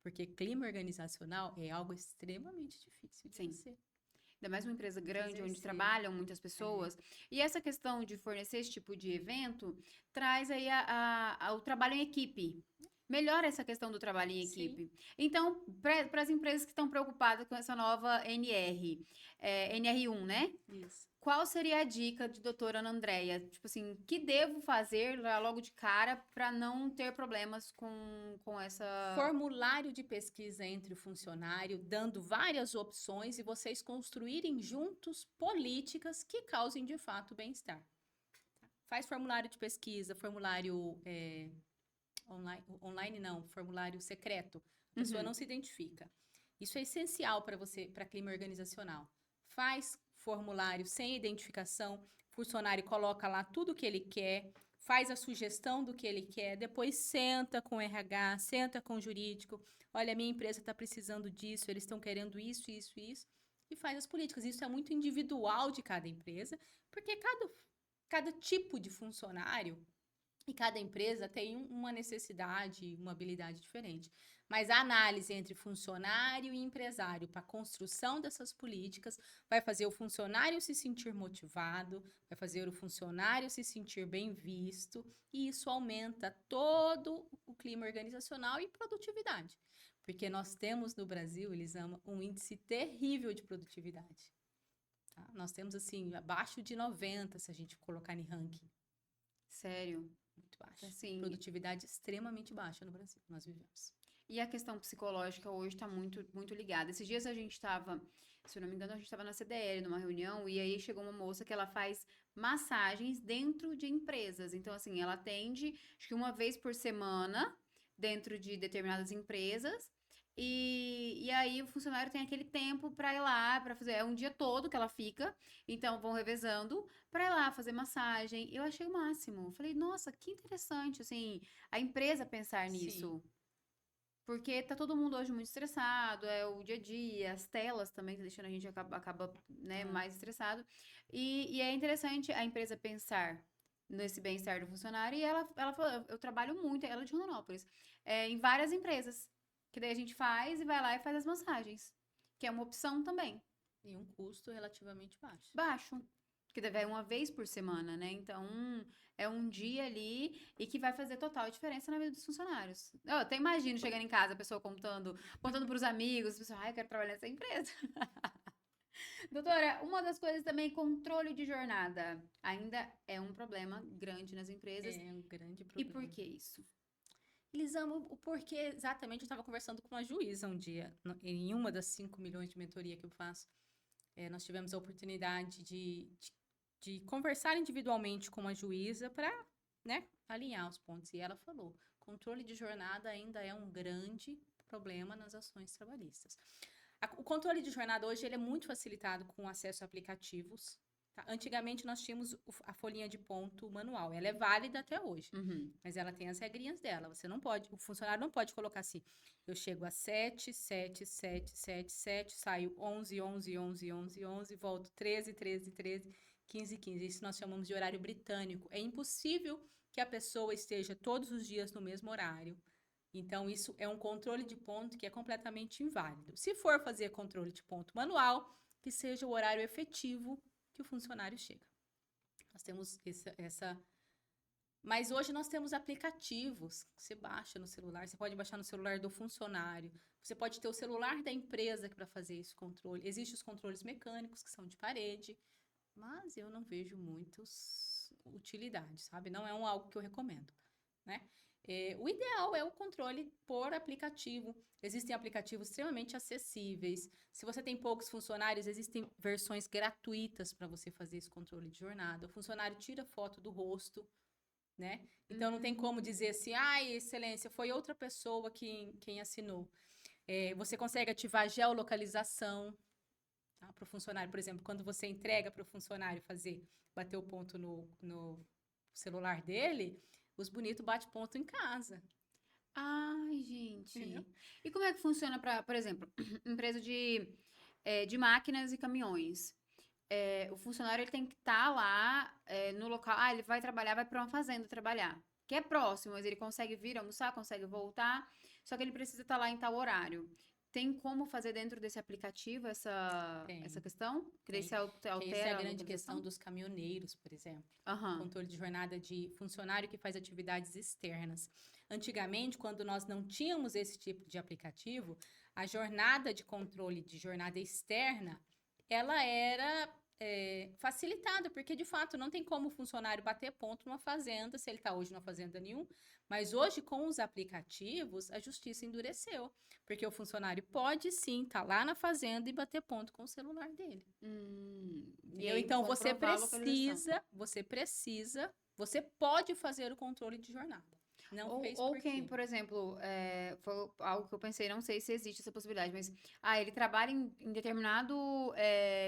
Porque clima organizacional é algo extremamente difícil de Sim. você Ainda mais uma empresa grande, onde exercer. trabalham muitas pessoas. E essa questão de fornecer esse tipo de evento traz aí o trabalho em equipe. Melhora essa questão do trabalho em Sim. equipe. Então, para as empresas que estão preocupadas com essa nova NR1, né? Isso. Qual seria a dica de doutora Ana Andréia? Tipo assim, que devo fazer lá logo de cara para não ter problemas com essa. Formulário de pesquisa entre o funcionário, dando várias opções e vocês construírem juntos políticas que causem de fato bem-estar. Faz formulário de pesquisa, formulário online não, formulário secreto. A pessoa Uhum. não se identifica. Isso é essencial para você, para clima organizacional. Faz formulário sem identificação, o funcionário coloca lá tudo o que ele quer, faz a sugestão do que ele quer, depois senta com o RH, senta com o jurídico. Olha, a minha empresa está precisando disso, eles estão querendo isso, isso, isso, e faz as políticas. Isso é muito individual de cada empresa, porque cada tipo de funcionário e cada empresa tem uma necessidade, uma habilidade diferente. Mas a análise entre funcionário e empresário para a construção dessas políticas vai fazer o funcionário se sentir motivado, vai fazer o funcionário se sentir bem visto, e isso aumenta todo o clima organizacional e produtividade. Porque nós temos no Brasil, Elisama, um índice terrível de produtividade. Tá? Nós temos, assim, abaixo de 90, se a gente colocar em ranking. Sério. Muito baixa. Assim, Produtividade extremamente baixa no Brasil, nós vivemos. e a questão psicológica hoje está muito, muito ligada. Esses dias a gente estava, se eu não me engano, a gente estava na CDL, numa reunião, e aí chegou uma moça que ela faz massagens dentro de empresas. Então, assim, ela atende, acho que uma vez por semana, dentro de determinadas empresas. E aí o funcionário tem aquele tempo para ir lá, para fazer, é um dia todo que ela fica, então vão revezando para ir lá fazer massagem. Eu achei o máximo. Falei, nossa, que interessante, assim, a empresa pensar Sim. nisso. Porque tá todo mundo hoje muito estressado, é o dia a dia, as telas também tá deixando a gente acaba né, Ah, mais estressado. E é interessante a empresa pensar nesse bem-estar do funcionário. E ela falou, eu trabalho muito, ela é de Rondonópolis, em várias empresas. Que daí a gente faz e vai lá e faz as massagens. Que é uma opção também. e um custo relativamente baixo. Baixo. Que deve é uma vez por semana, né? Então, é um dia ali e que vai fazer total diferença na vida dos funcionários. Eu até imagino chegando em casa, a pessoa contando para os amigos, a pessoa, ai, eu quero trabalhar nessa empresa. Doutora, uma das coisas também, controle de jornada. Ainda é um problema grande nas empresas. É um grande E por problema. que isso? Eles amam o porquê, exatamente, eu estava conversando com uma juíza um dia, em uma das 5 milhões de mentoria que eu faço. Nós tivemos a oportunidade de conversar individualmente com uma juíza para, né, alinhar os pontos. E ela falou, controle de jornada ainda é um grande problema nas ações trabalhistas. O controle de jornada hoje ele é muito facilitado com acesso a aplicativos. Tá? Antigamente nós tínhamos a folhinha de ponto manual. Ela é válida até hoje, Uhum. mas ela tem as regrinhas dela. Você não pode, o funcionário não pode colocar assim: eu chego às 7, 7, 7, 7, 7, saio 11, 11, 11, 11, 11, volto 13, 13, 13, 15, 15. Isso nós chamamos de horário britânico. É impossível que a pessoa esteja todos os dias no mesmo horário. Então, isso é um controle de ponto que é completamente inválido. Se for fazer controle de ponto manual, que seja o horário efetivo que o funcionário chega. Nós temos essa. Mas hoje nós temos aplicativos que você baixa no celular, você pode baixar no celular do funcionário, você pode ter o celular da empresa para fazer esse controle. Existem os controles mecânicos, que são de parede, mas eu não vejo muitas utilidades, sabe? Não é algo que eu recomendo, né? O ideal é o controle por aplicativo. Existem aplicativos extremamente acessíveis. Se você tem poucos funcionários, existem versões gratuitas para você fazer esse controle de jornada. O funcionário tira foto do rosto, né? Então não tem como dizer assim, ai, excelência, foi outra pessoa quem assinou. Você consegue ativar a geolocalização. tá? Para o funcionário, por exemplo, quando você entrega para o funcionário bater o ponto no celular dele, os bonitos bate ponto em casa. Ai, Entendeu? gente. E como é que funciona para, por exemplo, empresa de máquinas e caminhões? O funcionário ele tem que estar lá no local. Ah, ele vai trabalhar, vai para uma fazenda trabalhar. Que é próximo, mas ele consegue vir almoçar, consegue voltar. Só que ele precisa estar lá em tal horário. Tem como fazer dentro desse aplicativo essa Tem, questão? Que daí tem. você Que essa é a altera a grande questão localização? dos caminhoneiros, por exemplo. Aham. Controle de jornada de funcionário que faz atividades externas. Antigamente, quando nós não tínhamos esse tipo de aplicativo, a jornada de controle de jornada externa, ela era facilitada, porque de fato não tem como o funcionário bater ponto numa fazenda, se ele está hoje numa fazenda nenhum, mas hoje com os aplicativos a justiça endureceu, porque o funcionário pode sim estar lá na fazenda e bater ponto com o celular dele. E Entendeu? aí Então comprovar a localização. você pode fazer o controle de jornada. Não fez Ou por quem, quê? por exemplo, foi algo que eu pensei, não sei se existe essa possibilidade, mas ele trabalha em determinado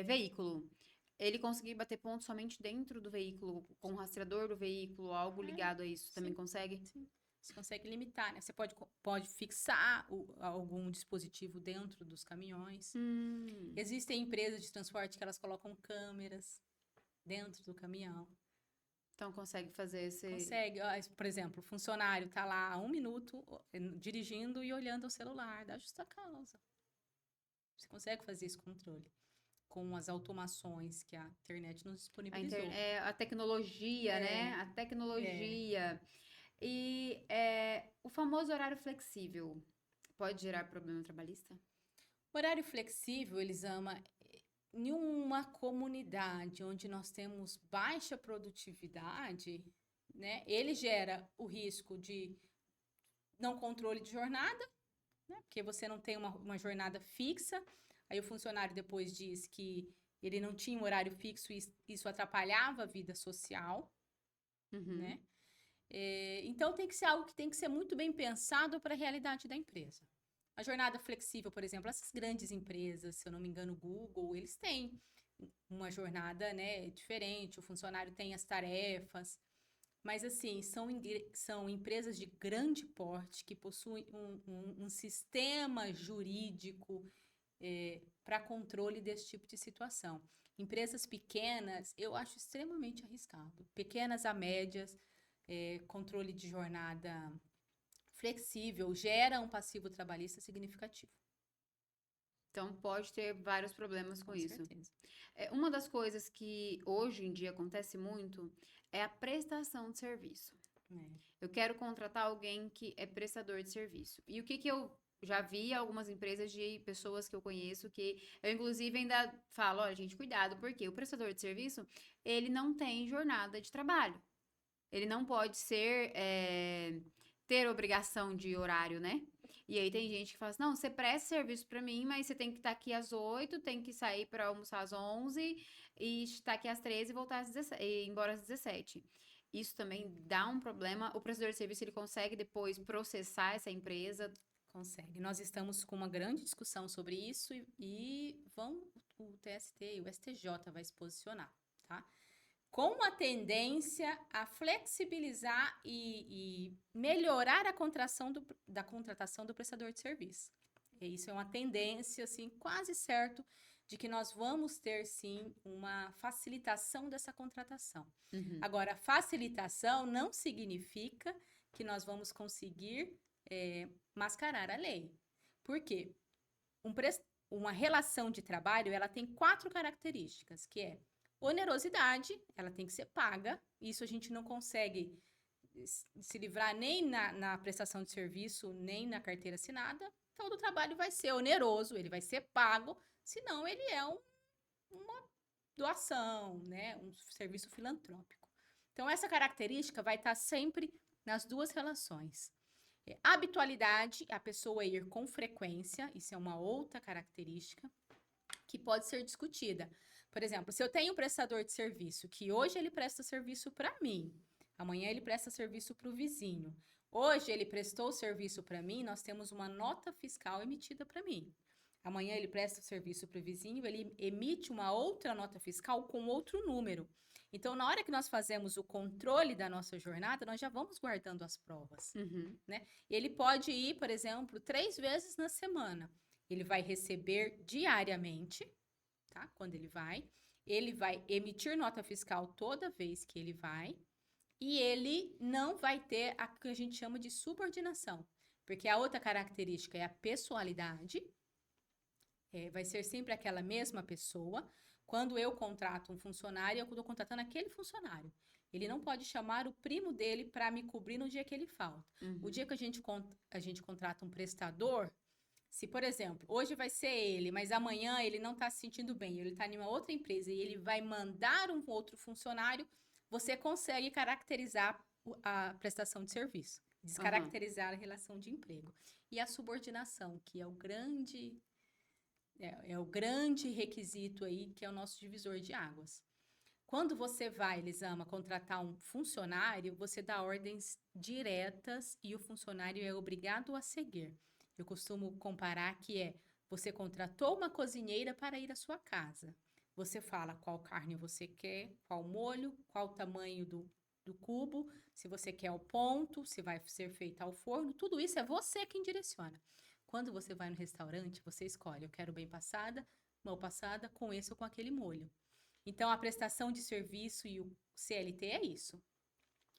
veículo. Ele conseguir bater ponto somente dentro do veículo, com o rastreador do veículo, algo É, ligado a isso, também sim, consegue? sim. Você consegue limitar, né? Você pode fixar algum dispositivo dentro dos caminhões. Hum, Existem empresas de transporte que elas colocam câmeras dentro do caminhão. então consegue fazer esse. Consegue, ó, por exemplo, o funcionário está lá há 1 minuto dirigindo e olhando o celular, dá justa causa. Você consegue fazer esse controle com as automações que a internet nos disponibilizou. A tecnologia, né? É, A é. tecnologia. E o famoso horário flexível pode gerar problema trabalhista? Horário flexível, Elisama, em uma comunidade onde nós temos baixa produtividade, né, ele gera o risco de não controle de jornada, né, porque você não tem uma jornada fixa, aí o funcionário depois diz que ele não tinha um horário fixo e isso atrapalhava a vida social, Uhum. né? Então tem que ser algo que tem que ser muito bem pensado para a realidade da empresa. A jornada flexível, por exemplo, essas grandes empresas, se eu não me engano, o Google, eles têm uma jornada, né, diferente, o funcionário tem as tarefas, mas assim, são empresas de grande porte que possuem um sistema jurídico para controle desse tipo de situação. Empresas pequenas, eu acho extremamente arriscado. Pequenas a médias, controle de jornada flexível gera um passivo trabalhista significativo. Então pode ter vários problemas com Com isso. certeza. Uma das coisas que hoje em dia acontece muito é a prestação de serviço. É. Eu quero contratar alguém que é prestador de serviço. E o que que eu já vi algumas empresas de pessoas que eu conheço que eu inclusive ainda falo, olha, gente, cuidado, porque o prestador de serviço, ele não tem jornada de trabalho. Ele não pode ter obrigação de horário, né? E aí tem gente que fala assim, não, você presta serviço pra mim, mas você tem que estar aqui às 8, tem que sair pra almoçar às 11 e estar aqui às 13 e voltar às 17, e ir embora às 17. Isso também dá um problema. O prestador de serviço, ele consegue depois processar essa empresa. Consegue. Nós estamos com uma grande discussão sobre isso o TST e o STJ vai se posicionar, tá? Com a tendência a flexibilizar e melhorar da contratação do prestador de serviço. E isso é uma tendência, assim, quase certo de que nós vamos ter, sim, uma facilitação dessa contratação. Uhum. Agora, facilitação não significa que nós vamos conseguir mascarar a lei. Por quê? Uma relação de trabalho, ela tem 4 características, que é onerosidade, ela tem que ser paga, isso a gente não consegue se livrar nem na prestação de serviço, nem na carteira assinada, então o trabalho vai ser oneroso, ele vai ser pago, senão ele é uma doação, né? Um serviço filantrópico. Então, essa característica vai estar sempre nas duas relações. Habitualidade, a pessoa ir com frequência, isso é uma outra característica que pode ser discutida. Por exemplo, se eu tenho um prestador de serviço que hoje ele presta serviço para mim, amanhã ele presta serviço para o vizinho. Hoje ele prestou serviço para mim, nós temos uma nota fiscal emitida para mim. Amanhã ele presta o serviço para o vizinho, ele emite uma outra nota fiscal com outro número. Então, na hora que nós fazemos o controle da nossa jornada, nós já vamos guardando as provas, Uhum. né? Ele pode ir, por exemplo, 3 vezes na semana. Ele vai receber diariamente, tá? Quando ele vai emitir nota fiscal toda vez que ele vai, e ele não vai ter a que a gente chama de subordinação, porque a outra característica é a pessoalidade, vai ser sempre aquela mesma pessoa. Quando eu contrato um funcionário, eu estou contratando aquele funcionário. Ele não pode chamar o primo dele para me cobrir no dia que ele falta. O Uhum. dia que a gente contrata um prestador, se, por exemplo, hoje vai ser ele, mas amanhã ele não está se sentindo bem, ele está em uma outra empresa e ele vai mandar um outro funcionário, você consegue caracterizar a prestação de serviço, descaracterizar a relação de emprego. E a subordinação, que é o grande requisito aí, que é o nosso divisor de águas. Quando você vai, Elisama, contratar um funcionário, você dá ordens diretas e o funcionário é obrigado a seguir. Eu costumo comparar que você contratou uma cozinheira para ir à sua casa. Você fala qual carne você quer, qual molho, qual o tamanho do cubo, se você quer o ponto, se vai ser feito ao forno, tudo isso é você quem direciona. Quando você vai no restaurante, você escolhe, eu quero bem passada, mal passada, com esse ou com aquele molho. Então, a prestação de serviço e o CLT é isso.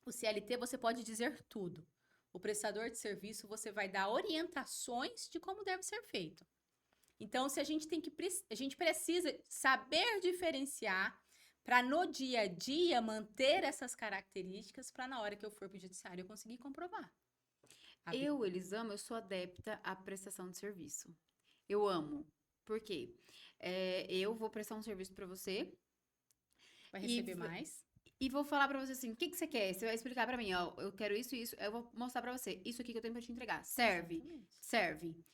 O CLT você pode dizer tudo. O prestador de serviço você vai dar orientações de como deve ser feito. Então, se a gente precisa saber diferenciar para no dia a dia manter essas características para na hora que eu for para o judiciário eu conseguir comprovar. Elisama, eu sou adepta à prestação de serviço. Eu amo. Por quê? Eu vou prestar um serviço para você. Vai receber mais. E vou falar pra você assim, o que você quer? Você vai explicar pra mim, ó, eu quero isso e isso, eu vou mostrar pra você. Isso aqui que eu tenho pra te entregar. Serve? Exatamente. Serve.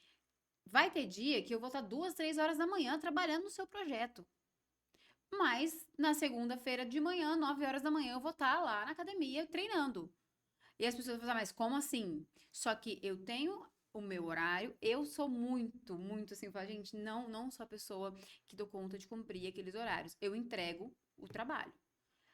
Vai ter dia que eu vou estar 2, 3 horas da manhã trabalhando no seu projeto. Mas na segunda-feira de manhã, 9 horas da manhã, eu vou estar lá na academia treinando. E as pessoas vão falar, mas como assim? Só que eu tenho o meu horário, eu sou muito, muito assim, falo, gente, não sou a pessoa que dou conta de cumprir aqueles horários. Eu entrego o trabalho.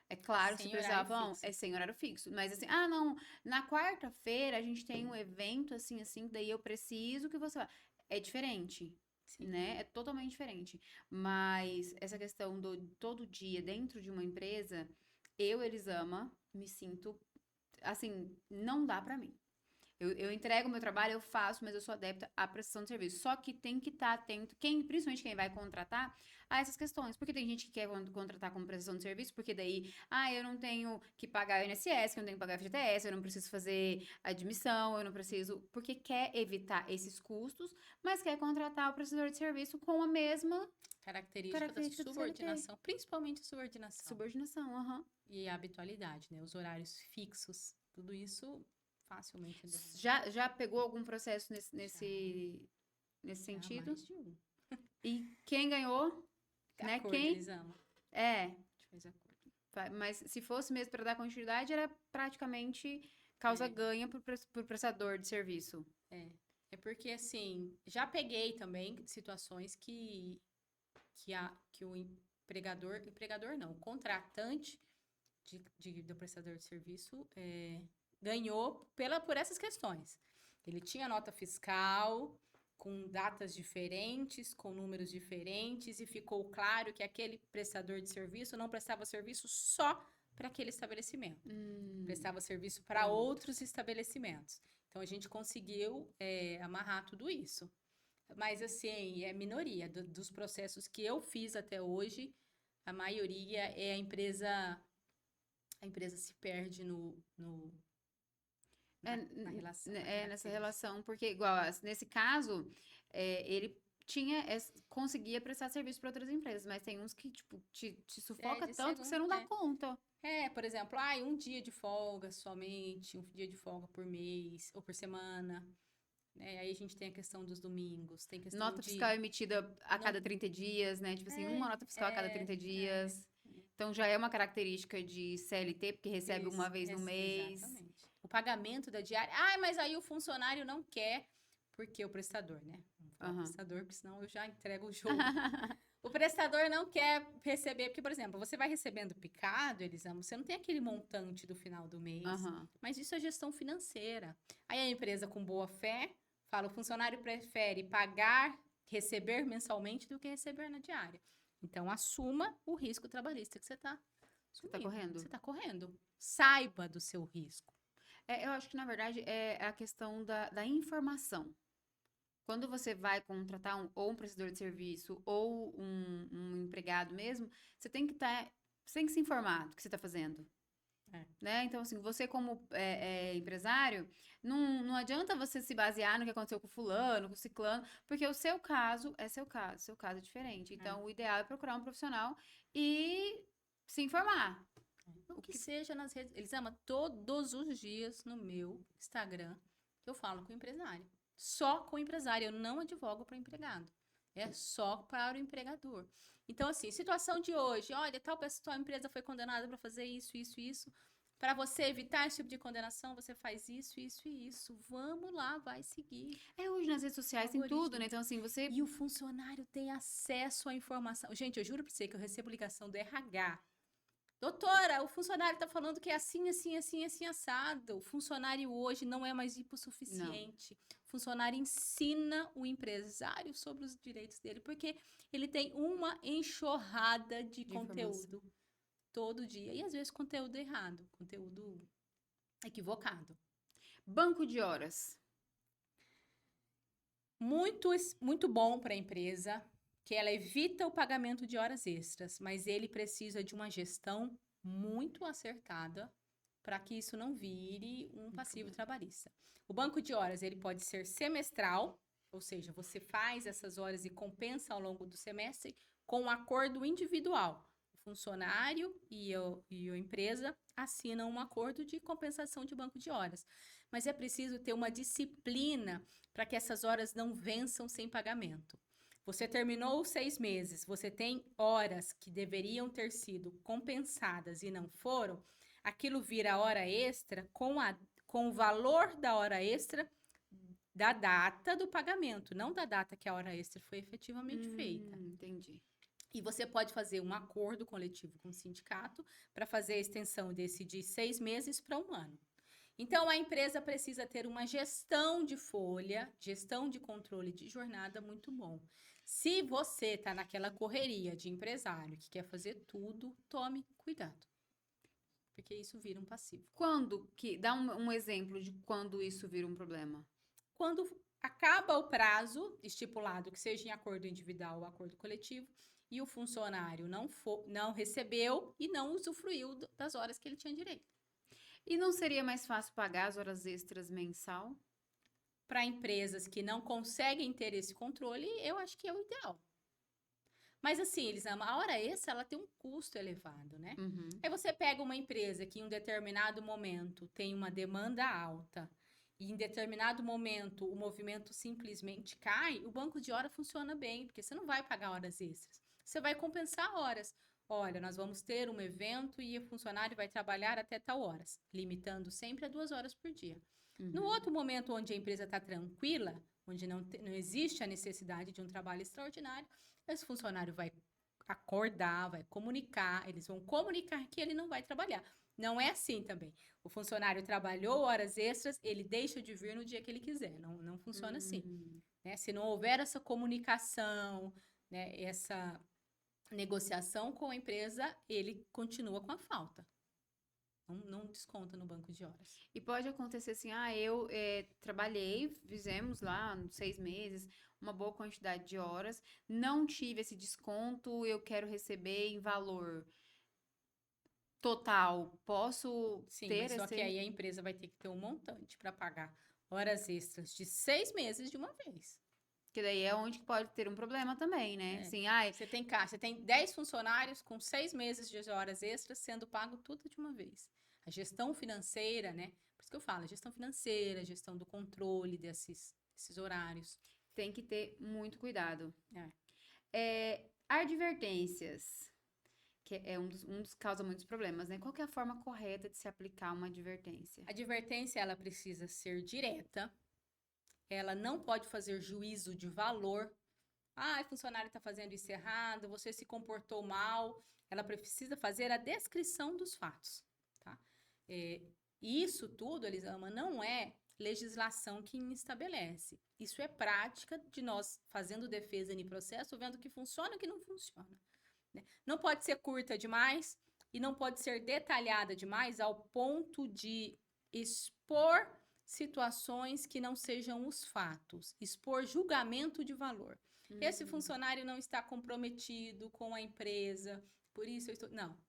É claro, se Sem precisar, horário fixo. é sem horário fixo. Mas assim, não, na quarta-feira a gente tem um evento assim, daí eu preciso que você vá. É diferente, Sim. né? É totalmente diferente. Mas essa questão do todo dia dentro de uma empresa, Elisama, me sinto, assim, não dá pra mim. Eu entrego o meu trabalho, eu faço, mas eu sou adepta à prestação de serviço. Só que tem que estar atento, principalmente quem vai contratar, a essas questões. Porque tem gente que quer contratar como prestação de serviço, porque daí, eu não tenho que pagar o INSS, que eu não tenho que pagar o FGTS, eu não preciso fazer admissão, eu não preciso. Porque quer evitar esses custos, mas quer contratar o prestador de serviço com a mesma Característica da do CLT. subordinação, principalmente a subordinação. Subordinação, aham. E a habitualidade, né? Os horários fixos, tudo isso facilmente. Já pegou algum processo nesse sentido? Mais de um. E quem ganhou? Né? Acordo, Quem? eles amam. É, A gente fez acordo. mas se fosse mesmo para dar continuidade, era praticamente causa ganha pro prestador de serviço. É porque, assim, já peguei também situações que o empregador não, o contratante do prestador de serviço ganhou por essas questões. Ele tinha nota fiscal com datas diferentes, com números diferentes, e ficou claro que aquele prestador de serviço não prestava serviço só para aquele estabelecimento. Prestava serviço para outros estabelecimentos. Então, a gente conseguiu amarrar tudo isso. Mas, assim, é minoria. Dos processos que eu fiz até hoje, a maioria é a empresa se perde na relação. Nessa relação, porque, igual, nesse caso, ele conseguia prestar serviço para outras empresas, mas tem uns que, tipo, te sufoca tanto que você não dá conta. Por exemplo, um dia de folga somente, um dia de folga por mês ou por semana. Aí a gente tem a questão dos domingos, tem questão nota fiscal emitida a cada 30 dias, né? Tipo assim, uma nota fiscal a cada 30 dias. Então, já é uma característica de CLT, porque recebe uma vez no mês. Exatamente. O pagamento da diária. Mas aí o funcionário não quer, porque o prestador, né? Vamos falar Aham. prestador, porque senão eu já entrego o jogo. O prestador não quer receber, porque, por exemplo, você vai recebendo picado, Elisama, você não tem aquele montante do final do mês, Aham. mas isso é gestão financeira. Aí a empresa com boa fé fala, o funcionário prefere pagar, receber mensalmente do que receber na diária. Então, assuma o risco trabalhista que você está Você tá assumindo, que correndo? você está correndo. Saiba do seu risco. Eu acho que, na verdade, é a questão da informação. Quando você vai contratar ou um prestador de serviço ou um empregado mesmo, você tem que você tem que se informar do que você está fazendo. É. Né? Então, assim, você como empresário, não adianta você se basear no que aconteceu com fulano, com ciclano, porque o seu caso é diferente. Então, o ideal é procurar um profissional e se informar. O que seja nas redes. Eles amam todos os dias no meu Instagram que eu falo com o empresário. Só com o empresário. Eu não advogo para o empregado. É só para o empregador. Então, assim, situação de hoje. Olha, tal empresa foi condenada para fazer isso, isso, isso. Para você evitar esse tipo de condenação, você faz isso, isso e isso. Vamos lá, vai seguir. Hoje nas redes sociais tem tudo, né? Então, assim, você. E o funcionário tem acesso à informação. Gente, eu juro para você que eu recebo ligação do RH. Doutora, o funcionário está falando que é assim, assim, assim, assim, assado. O funcionário hoje não é mais Não. hipossuficiente. O funcionário ensina o empresário sobre os direitos dele, porque ele tem uma enxurrada de Informação. conteúdo todo dia. E às vezes conteúdo errado, conteúdo equivocado. Banco de horas. Muito, muito bom para a empresa, que ela evita o pagamento de horas extras, mas ele precisa de uma gestão muito acertada para que isso não vire um passivo trabalhista. O banco de horas, ele pode ser semestral, ou seja, você faz essas horas e compensa ao longo do semestre com um acordo individual. O funcionário e a empresa assinam um acordo de compensação de banco de horas. Mas é preciso ter uma disciplina para que essas horas não vençam sem pagamento. Você terminou os 6 meses, você tem horas que deveriam ter sido compensadas e não foram, aquilo vira hora extra com o valor da hora extra da data do pagamento, não da data que a hora extra foi efetivamente feita. Entendi. E você pode fazer um acordo coletivo com o sindicato para fazer a extensão desse de 6 meses para 1 ano. Então, a empresa precisa ter uma gestão de folha, gestão de controle de jornada muito bom. Se você está naquela correria de empresário que quer fazer tudo, tome cuidado, porque isso vira um passivo. Dá um exemplo de quando isso vira um problema. Quando acaba o prazo estipulado, que seja em acordo individual ou acordo coletivo, e o funcionário não recebeu e não usufruiu das horas que ele tinha direito. E não seria mais fácil pagar as horas extras mensal? Para empresas que não conseguem ter esse controle, eu acho que é o ideal. Mas assim, a hora extra, ela tem um custo elevado, né? Uhum. Aí você pega uma empresa que em um determinado momento tem uma demanda alta e em determinado momento o movimento simplesmente cai, o banco de hora funciona bem, porque você não vai pagar horas extras. Você vai compensar horas. Olha, nós vamos ter um evento e o funcionário vai trabalhar até tal horas, limitando sempre a 2 horas por dia. Uhum. No outro momento onde a empresa está tranquila, onde não existe a necessidade de um trabalho extraordinário, esse funcionário vai acordar, vai comunicar, eles vão comunicar que ele não vai trabalhar. Não é assim também. O funcionário trabalhou horas extras, ele deixa de vir no dia que ele quiser. Não funciona assim. Né? Se não houver essa comunicação, né, essa negociação com a empresa, ele continua com a falta. Não desconta no banco de horas. E pode acontecer assim, eu trabalhei, fizemos lá 6 meses, uma boa quantidade de horas, não tive esse desconto, eu quero receber em valor total. Posso Sim, ter mas só esse... que aí a empresa vai ter que ter um montante para pagar horas extras de 6 meses de uma vez. Que daí é onde pode ter um problema também, né? Assim, Você tem 10 funcionários com 6 meses de horas extras sendo pago tudo de uma vez. A gestão financeira, né? Por isso que eu falo, a gestão financeira, a gestão do controle desses horários. tem que ter muito cuidado. Advertências, que é um dos que causa muitos problemas, né? Qual que é a forma correta de se aplicar uma advertência? A advertência, ela precisa ser direta, ela não pode fazer juízo de valor. Ah, o funcionário está fazendo isso errado, você se comportou mal. Ela precisa fazer a descrição dos fatos, tá? Isso tudo, Elisama, não é legislação que estabelece. Isso é prática de nós fazendo defesa em processo, vendo o que funciona e o que não funciona, né? Não pode ser curta demais e não pode ser detalhada demais ao ponto de expor situações que não sejam os fatos, expor julgamento de valor. Esse funcionário não está comprometido com a empresa, por isso eu estou... Não.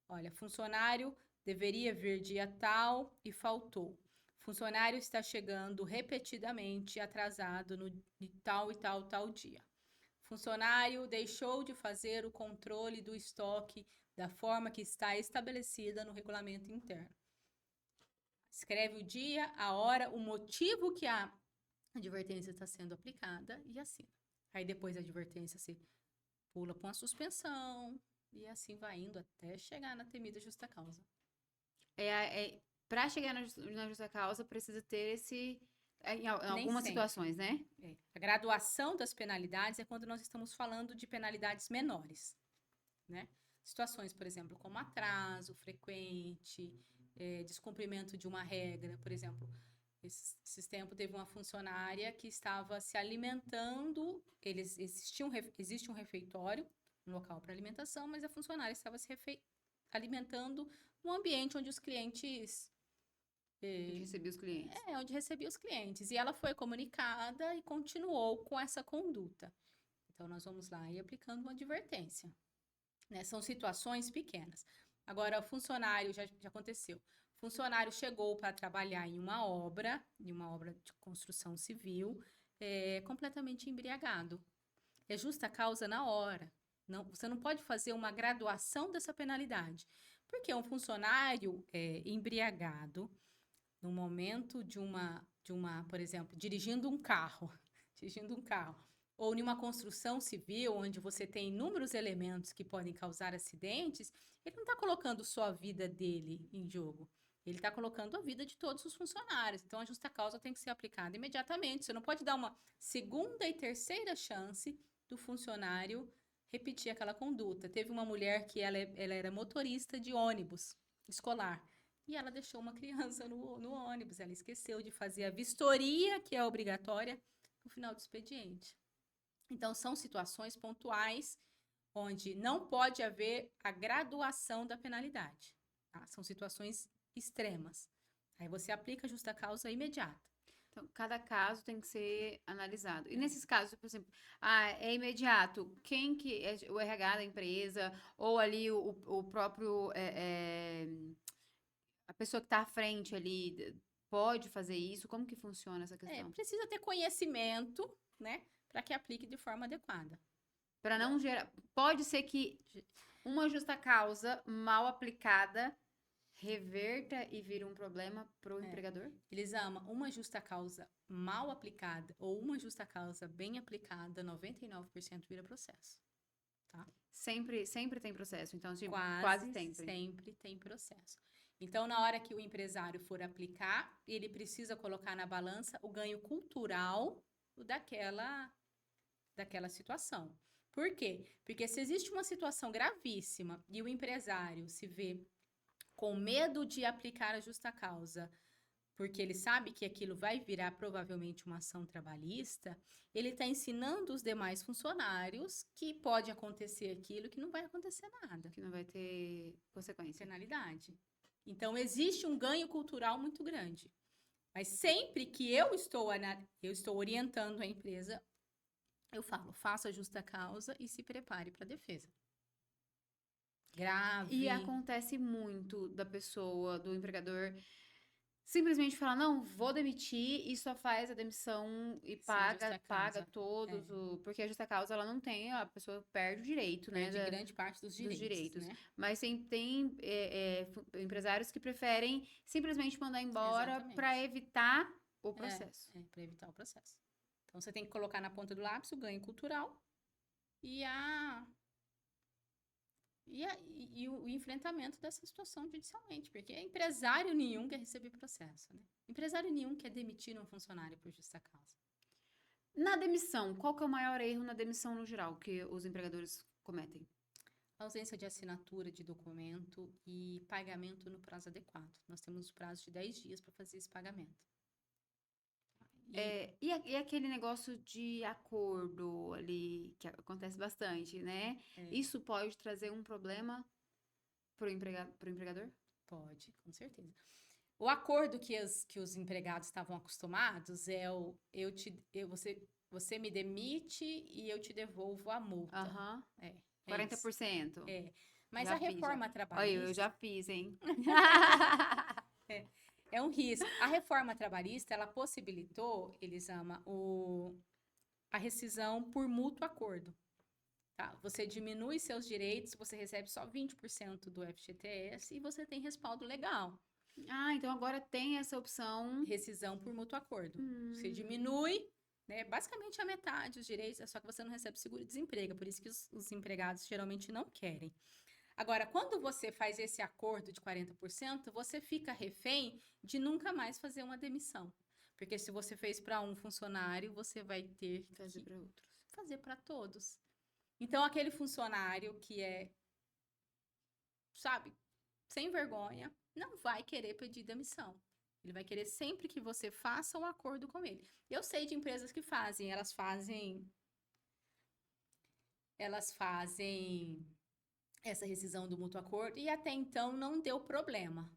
Olha, funcionário deveria vir dia tal e faltou. Funcionário está chegando repetidamente atrasado no tal e tal dia. Funcionário deixou de fazer o controle do estoque da forma que está estabelecida no regulamento interno. Escreve o dia, a hora, o motivo que a advertência está sendo aplicada e assina. Aí depois da advertência você pula com a suspensão e assim vai indo até chegar na temida justa causa. Para chegar na justa causa, precisa ter esse... Em algumas situações, né? A graduação das penalidades é quando nós estamos falando de penalidades menores, né? Situações, por exemplo, como atraso frequente, descumprimento de uma regra. Por exemplo, esses tempos teve uma funcionária que estava se alimentando, existe um refeitório, um local para alimentação, mas a funcionária estava se alimentando no ambiente onde os clientes... Onde recebia os clientes. Onde recebia os clientes. E ela foi comunicada e continuou com essa conduta. Então, nós vamos lá e aplicando uma advertência, né? São situações pequenas. Agora, o funcionário, já aconteceu. O funcionário chegou para trabalhar em uma obra de construção civil, completamente embriagado. É justa causa na hora. Não, você não pode fazer uma graduação dessa penalidade. Porque um funcionário embriagado, no momento de uma, por exemplo, dirigindo um carro, ou em uma construção civil, onde você tem inúmeros elementos que podem causar acidentes, ele não está colocando só a vida dele em jogo. Ele está colocando a vida de todos os funcionários. Então, a justa causa tem que ser aplicada imediatamente. Você não pode dar uma segunda e terceira chance do funcionário repetir aquela conduta. Teve uma mulher que ela era motorista de ônibus escolar. E ela deixou uma criança no ônibus. Ela esqueceu de fazer a vistoria, que é obrigatória, no final do expediente. Então, são situações pontuais onde não pode haver a graduação da penalidade. Tá? São situações extremas. Aí você aplica a justa causa imediata. Então, cada caso tem que ser analisado. E nesses casos, por exemplo, é imediato, quem que é o RH da empresa, ou ali o próprio... a pessoa que está à frente ali pode fazer isso? Como que funciona essa questão? Precisa ter conhecimento, né, para que aplique de forma adequada. Para não gerar... Pode ser que uma justa causa mal aplicada reverta e vira um problema para o empregador? Elisama, uma justa causa mal aplicada ou uma justa causa bem aplicada, 99% vira processo. Tá? Sempre tem processo, então quase sempre tem processo. Então, na hora que o empresário for aplicar, ele precisa colocar na balança o ganho cultural daquela situação. Por quê? Porque se existe uma situação gravíssima e o empresário se vê com medo de aplicar a justa causa, porque ele sabe que aquilo vai virar provavelmente uma ação trabalhista, ele está ensinando os demais funcionários que pode acontecer aquilo, que não vai acontecer nada. Que não vai ter consequência. Penalidade. Então, existe um ganho cultural muito grande. Mas sempre que eu estou orientando a empresa, eu falo, faça a justa causa e se prepare para a defesa. Grave. E acontece muito da pessoa, do empregador, simplesmente falar, não, vou demitir e só faz a demissão e paga todos, porque a justa causa, ela não tem, a pessoa perde o direito, né? Perde grande parte dos direitos. Né? Mas tem empresários que preferem simplesmente mandar embora para evitar o processo. Para evitar o processo. Então, você tem que colocar na ponta do lápis o ganho cultural e o enfrentamento dessa situação judicialmente, porque empresário nenhum quer receber processo, né? Empresário nenhum quer demitir um funcionário por justa causa. Na demissão, qual que é o maior erro na demissão no geral que os empregadores cometem? Ausência de assinatura de documento e pagamento no prazo adequado. Nós temos o prazo de 10 dias para fazer esse pagamento. E aquele negócio de acordo ali, que acontece bastante, né? Isso pode trazer um problema pro empregador? Pode, com certeza. O acordo que os empregados estavam acostumados é você me demite e eu te devolvo a multa. Aham. É 40%. Mas Já a fiz, reforma Olha, trabalhista eu já fiz, hein? é um risco. A reforma trabalhista, ela possibilitou, Elisama, a rescisão por mútuo acordo. Tá? Você diminui seus direitos, você recebe só 20% do FGTS e você tem respaldo legal. Ah, então agora tem essa opção. Rescisão por mútuo acordo. Você diminui, né, basicamente a metade dos direitos, só que você não recebe seguro-desemprego. Por isso que os empregados geralmente não querem. Agora, quando você faz esse acordo de 40%, você fica refém de nunca mais fazer uma demissão. Porque se você fez para um funcionário, você vai ter que Fazer para outros. fazer para todos. Então, aquele funcionário que é, sabe, sem vergonha, não vai querer pedir demissão. Ele vai querer sempre que você faça um acordo com ele. Eu sei de empresas que fazem, elas fazem essa rescisão do mútuo acordo e até então não deu problema,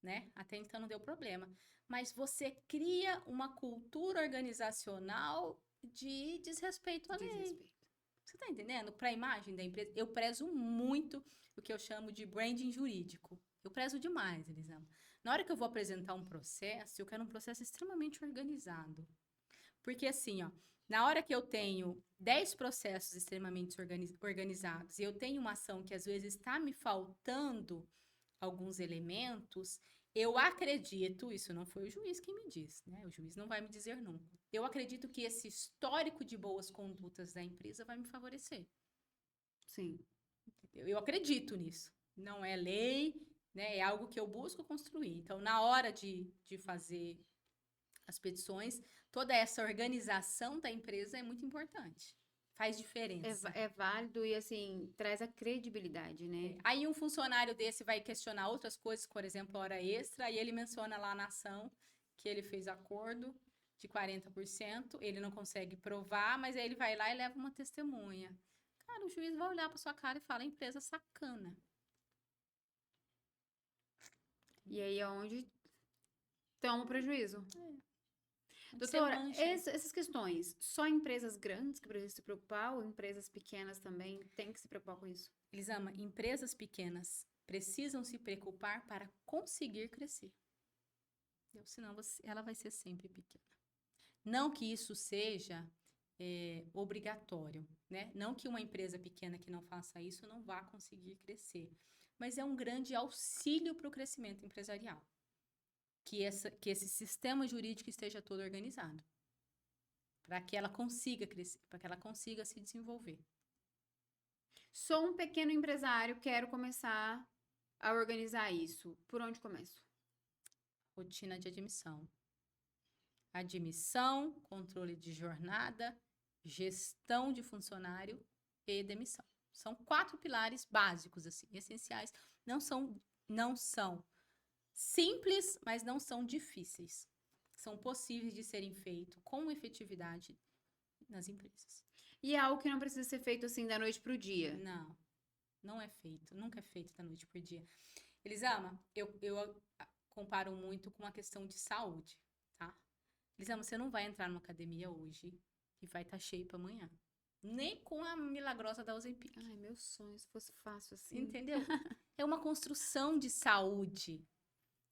né? Até então não deu problema. Mas você cria uma cultura organizacional de desrespeito à lei. Você tá entendendo? Para a imagem da empresa, eu prezo muito o que eu chamo de branding jurídico. Eu prezo demais, Elisama. Na hora que eu vou apresentar um processo, eu quero um processo extremamente organizado. Porque assim, ó, na hora que eu tenho 10 processos extremamente organizados e eu tenho uma ação que às vezes está me faltando alguns elementos, eu acredito, isso não foi o juiz quem me disse, né? O juiz não vai me dizer nunca. Eu acredito que esse histórico de boas condutas da empresa vai me favorecer. Sim. Eu acredito nisso. Não é lei, né? É algo que eu busco construir. Então, na hora de fazer as petições, toda essa organização da empresa é muito importante. Faz diferença. É válido e, assim, traz a credibilidade, né? Aí um funcionário desse vai questionar outras coisas, por exemplo, hora extra, e ele menciona lá na ação que ele fez acordo de 40%, ele não consegue provar, mas aí ele vai lá e leva uma testemunha. Cara, o juiz vai olhar para sua cara e fala, empresa sacana. E aí é onde toma o prejuízo. Onde você Doutora, mancha. essas questões, só empresas grandes que precisam se preocupar ou empresas pequenas também têm que se preocupar com isso? Elisama, empresas pequenas precisam se preocupar para conseguir crescer. Senão ela vai ser sempre pequena. Não que isso seja obrigatório, né? Não que uma empresa pequena que não faça isso não vá conseguir crescer. Mas é um grande auxílio para o crescimento empresarial. Que esse sistema jurídico esteja todo organizado. Para que ela consiga crescer, para que ela consiga se desenvolver. Sou um pequeno empresário, quero começar a organizar isso. Por onde começo? Rotina de admissão. Admissão, controle de jornada, gestão de funcionário e demissão. São 4 pilares básicos, assim, essenciais. Não são simples, mas não são difíceis. São possíveis de serem feitos com efetividade nas empresas. E é algo que não precisa ser feito assim da noite pro dia? Não, não é feito. Nunca é feito da noite pro dia. Elisama, eu comparo muito com a questão de saúde, tá? Elisama, você não vai entrar numa academia hoje e vai estar cheio para amanhã. Nem com a milagrosa da Ozempic. Ai, meu sonho, se fosse fácil assim. Entendeu? É uma construção de saúde.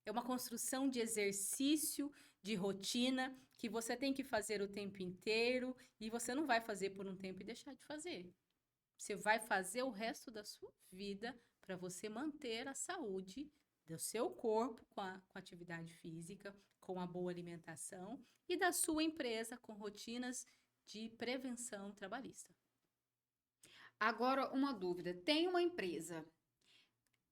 É uma construção de exercício, de rotina, que você tem que fazer o tempo inteiro e você não vai fazer por um tempo e deixar de fazer. Você vai fazer o resto da sua vida para você manter a saúde do seu corpo com a atividade física, com a boa alimentação e da sua empresa com rotinas de prevenção trabalhista. Agora, uma dúvida. Tem uma empresa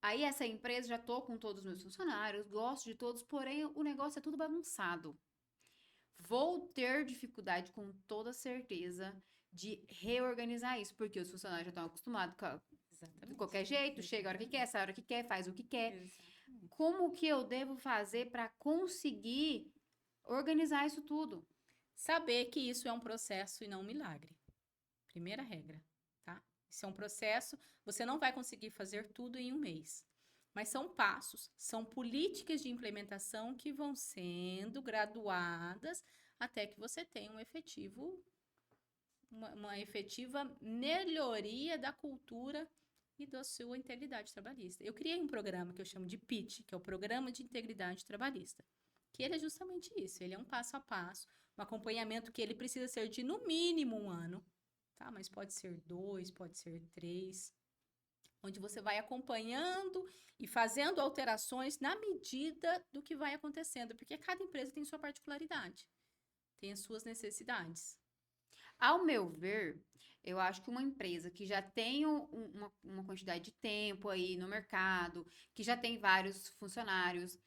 Aí essa empresa já tô com todos os meus funcionários, gosto de todos, porém o negócio é tudo bagunçado. Vou ter dificuldade com toda certeza de reorganizar isso, porque os funcionários já estão acostumados de Exatamente. qualquer jeito, chega a hora que quer, sai a hora que quer, faz o que quer. Exatamente. Como que eu devo fazer para conseguir organizar isso tudo? Saber que isso é um processo e não um milagre. Primeira regra, tá? Isso é um processo, você não vai conseguir fazer tudo em um mês. Mas são passos, são políticas de implementação que vão sendo graduadas até que você tenha uma efetiva melhoria da cultura e da sua integridade trabalhista. Eu criei um programa que eu chamo de PIT, que é o Programa de Integridade Trabalhista, que ele é justamente isso, ele é um passo a passo, um acompanhamento que ele precisa ser de no mínimo 1 ano, tá? Mas pode ser 2, pode ser 3, onde você vai acompanhando e fazendo alterações na medida do que vai acontecendo, porque cada empresa tem sua particularidade, tem as suas necessidades. Ao meu ver, eu acho que uma empresa que já tem uma quantidade de tempo aí no mercado, que já tem vários funcionários,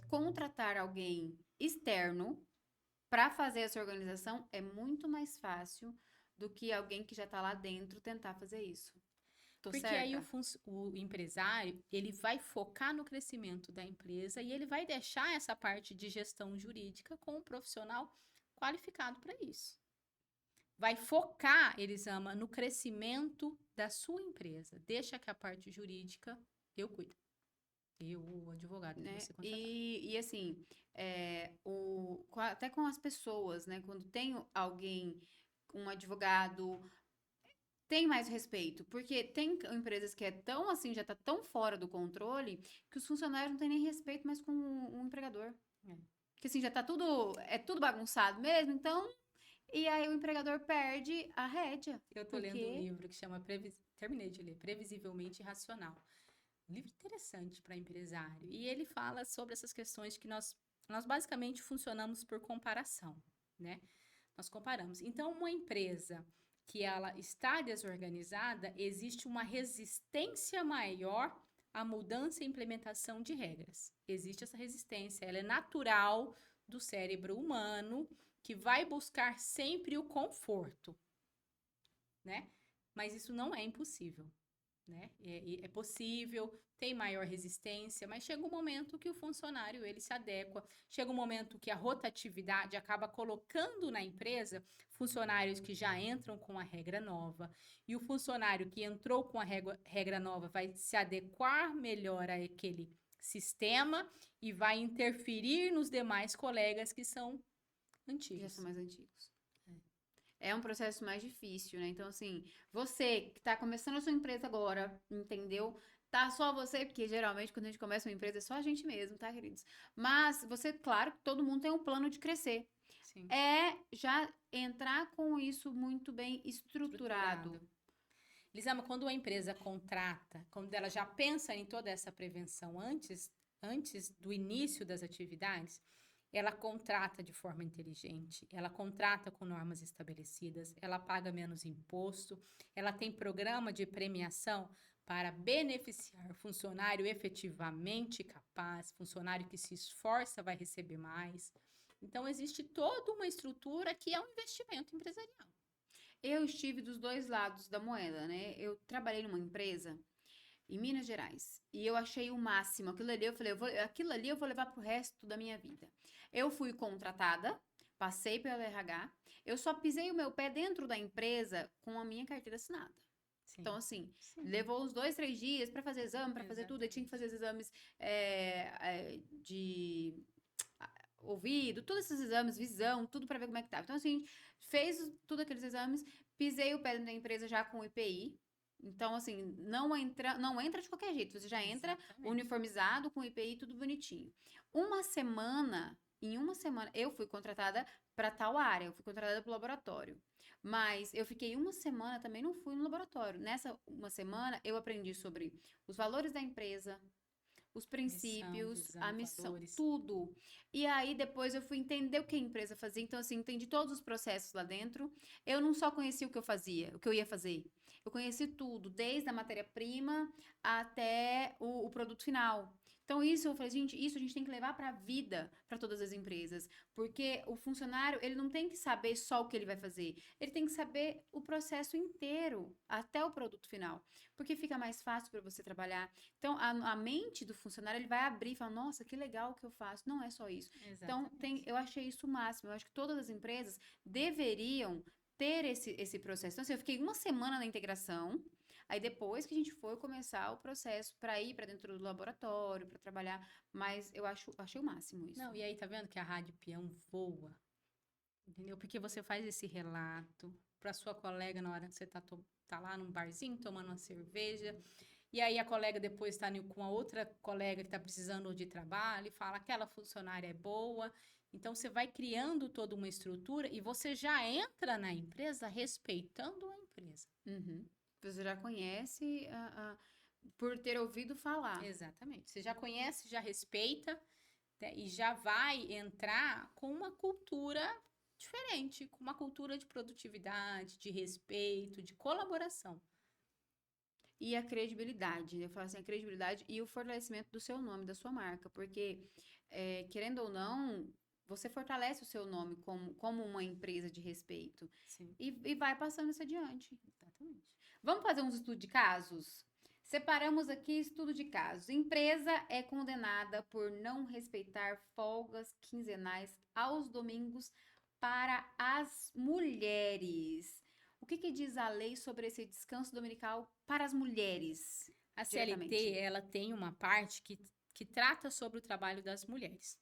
contratar alguém externo para fazer essa organização é muito mais fácil do que alguém que já está lá dentro tentar fazer isso. Tô Porque aí certa? o empresário, ele vai focar no crescimento da empresa e ele vai deixar essa parte de gestão jurídica com um profissional qualificado para isso. Vai focar, Elisama, no crescimento da sua empresa. Deixa que a parte jurídica eu cuido. Eu, o advogado que Né? você contratar. E assim, até com as pessoas, né? Quando tem alguém, um advogado, tem mais respeito, porque tem empresas que é tão assim, já tá tão fora do controle, que os funcionários não têm nem respeito mais com o empregador. É. Que assim, já tá tudo bagunçado mesmo, então, e aí o empregador perde a rédea, Eu tô lendo um porque livro que chama Terminei de ler, Previsivelmente Racional. Um livro interessante para empresário. E ele fala sobre essas questões que nós basicamente funcionamos por comparação, né? Nós comparamos. Então, uma empresa que ela está desorganizada, existe uma resistência maior à mudança e implementação de regras. Existe essa resistência, ela é natural do cérebro humano, que vai buscar sempre o conforto, né? Mas isso não é impossível, né? É possível, tem maior resistência, mas chega um momento que o funcionário ele se adequa, chega um momento que a rotatividade acaba colocando na empresa funcionários que já entram com a regra nova, e o funcionário que entrou com a regra nova vai se adequar melhor àquele sistema e vai interferir nos demais colegas que são já são antigos. mais antigos. É um processo mais difícil, né? Então, assim, você que tá começando a sua empresa agora, entendeu? Tá só você, porque geralmente quando a gente começa uma empresa é só a gente mesmo, tá, queridos? Mas você, claro que todo mundo tem um plano de crescer. Sim, É já entrar com isso muito bem estruturado. estruturado. Lisama, quando uma empresa contrata, quando ela já pensa em toda essa prevenção antes do início das atividades, ela contrata de forma inteligente, ela contrata com normas estabelecidas, ela paga menos imposto, ela tem programa de premiação para beneficiar funcionário efetivamente capaz, funcionário que se esforça vai receber mais. Então, existe toda uma estrutura que é um investimento empresarial. Eu estive dos dois lados da moeda, né? Eu trabalhei numa empresa em Minas Gerais e eu achei o máximo. Aquilo ali eu falei, aquilo ali eu vou levar pro resto da minha vida. Eu fui contratada, passei pelo RH, eu só pisei o meu pé dentro da empresa com a minha carteira assinada. Sim, Então, assim, sim, levou uns 2, 3 dias para fazer exame, para fazer tudo. Eu tinha que exatamente. fazer os exames de ouvido, todos esses exames, visão, tudo para ver como é que tava. Então, assim, fez tudo aqueles exames, pisei o pé dentro da empresa já com o IPI. Então, assim, não entra de qualquer jeito. Você já entra Exatamente. uniformizado com o IPI, tudo bonitinho. Em uma semana, eu fui contratada para tal área, eu fui contratada pro laboratório. Mas eu fiquei uma semana, também não fui no laboratório. Nessa uma semana, eu aprendi sobre os valores da empresa, os princípios, a visão, missão, valores. tudo. E aí depois eu fui entender o que a empresa fazia, então assim, entendi todos os processos lá dentro. Eu não só conheci o que eu fazia, o que eu ia fazer. Eu conheci tudo, desde a matéria-prima até o produto final. Então, isso eu falei, gente, isso a gente tem que levar para a vida, para todas as empresas. Porque o funcionário, ele não tem que saber só o que ele vai fazer. Ele tem que saber o processo inteiro, até o produto final. Porque fica mais fácil para você trabalhar. Então, a mente do funcionário, ele vai abrir e falar, nossa, que legal o que eu faço. Não é só isso. Então, Exatamente. eu achei isso o máximo. Eu acho que todas as empresas deveriam ter esse processo. Então, assim, eu fiquei uma semana na integração. Aí depois que a gente foi começar o processo para ir para dentro do laboratório, para trabalhar, mas achei o máximo isso. Não, e aí tá vendo que a rádio peão voa, entendeu? Porque você faz esse relato para sua colega na hora que você tá lá num barzinho tomando uma cerveja, e aí a colega depois está com a outra colega que está precisando de trabalho e fala aquela funcionária é boa. Então você vai criando toda uma estrutura e você já entra na empresa respeitando a empresa. Uhum. Você já conhece por ter ouvido falar. Exatamente. Você já conhece, já respeita, né, e já vai entrar com uma cultura diferente, com uma cultura de produtividade, de respeito, de colaboração. E a credibilidade, eu falo assim, a credibilidade e o fortalecimento do seu nome, da sua marca, porque, querendo ou não, você fortalece o seu nome como uma empresa de respeito Sim, e vai passando isso adiante. exatamente. Vamos fazer uns estudos de casos? Separamos aqui estudo de casos. Empresa é condenada por não respeitar folgas quinzenais aos domingos para as mulheres. O que diz a lei sobre esse descanso dominical para as mulheres, A CLT, diretamente? ela tem uma parte que trata sobre o trabalho das mulheres,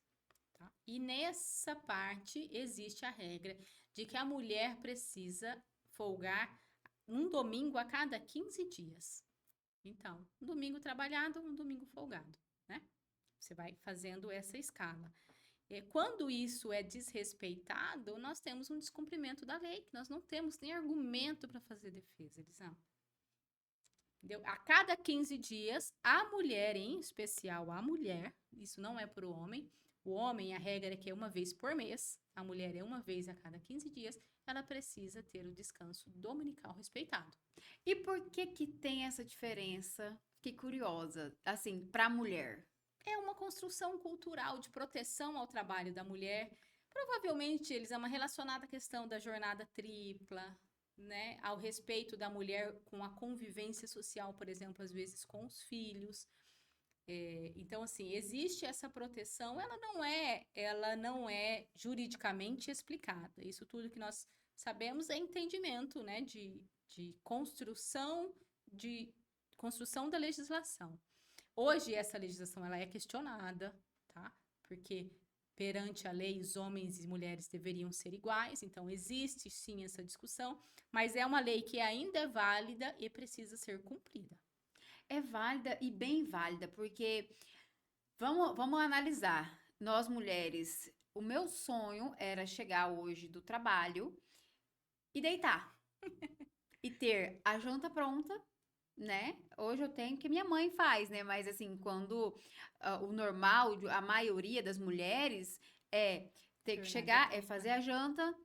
tá? E nessa parte existe a regra de que a mulher precisa folgar um domingo a cada 15 dias. Então, um domingo trabalhado, um domingo folgado, né? Você vai fazendo essa escala. Quando isso é desrespeitado, nós temos um descumprimento da lei, que nós não temos nem argumento para fazer defesa, Elisama. Entendeu? A cada 15 dias, a mulher, em especial a mulher, isso não é para o homem, a regra é que é uma vez por mês, a mulher é uma vez a cada 15 dias, ela precisa ter o descanso dominical respeitado. E por que tem essa diferença? Fiquei curiosa, assim, para a mulher. É uma construção cultural de proteção ao trabalho da mulher. Provavelmente eles é uma relacionada à questão da jornada tripla, né? Ao respeito da mulher com a convivência social, por exemplo, às vezes com os filhos. Então, assim, existe essa proteção, ela não é juridicamente explicada. Isso tudo que nós sabemos é entendimento, né? De construção da legislação. Hoje essa legislação ela é questionada, tá? Porque perante a lei os homens e mulheres deveriam ser iguais, então existe sim essa discussão, mas é uma lei que ainda é válida e precisa ser cumprida. É válida e bem válida, porque vamos analisar. Nós mulheres, o meu sonho era chegar hoje do trabalho e deitar. E ter a janta pronta, né? Hoje eu tenho que minha mãe faz, né? Mas assim, quando o normal, a maioria das mulheres é ter que Jornada chegar, é tripla. fazer a janta,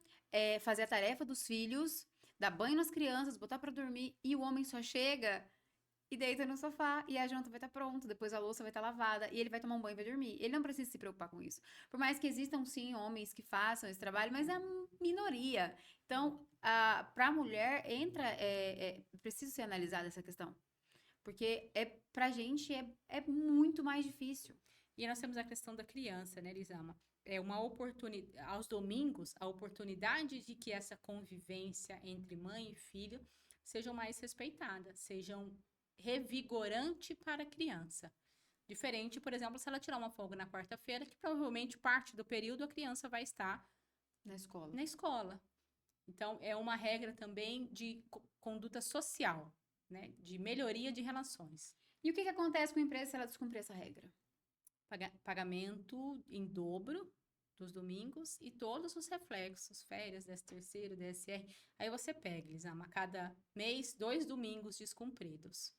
fazer a tarefa dos filhos, dar banho nas crianças, botar pra dormir, e o homem só chega e deita no sofá e a janta vai estar pronta, depois a louça vai estar lavada e ele vai tomar um banho e vai dormir. Ele não precisa se preocupar com isso. Por mais que existam sim homens que façam esse trabalho, mas é a minoria. Então, para a mulher entra, precisa ser analisada essa questão, porque pra gente é muito mais difícil. E nós temos a questão da criança, né, Elisama? É uma oportunidade, aos domingos, a oportunidade de que essa convivência entre mãe e filho sejam mais respeitadas, sejam revigorante para a criança. Diferente, por exemplo, se ela tirar uma folga na quarta-feira, que provavelmente parte do período a criança vai estar Na escola. na escola. Então, é uma regra também de conduta social, né? De melhoria de relações. E o que acontece com a empresa se ela descumprir essa regra? Pagamento em dobro dos domingos e todos os reflexos, férias, 13º, DSR. Aí você pega, Elisama, a cada mês, 2 domingos descumpridos.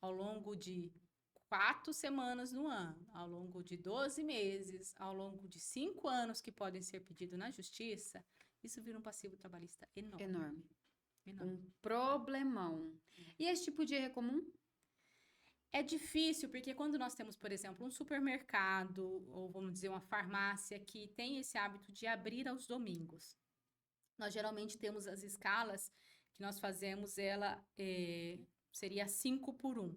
Ao longo de 4 semanas no ano, ao longo de 12 meses, ao longo de 5 anos que podem ser pedidos na justiça, isso vira um passivo trabalhista enorme. Enorme. Enorme. Um problemão. E esse tipo de erro é comum? É difícil, porque quando nós temos, por exemplo, um supermercado, ou vamos dizer, uma farmácia que tem esse hábito de abrir aos domingos, nós geralmente temos as escalas que nós fazemos, ela seria 5 por 1.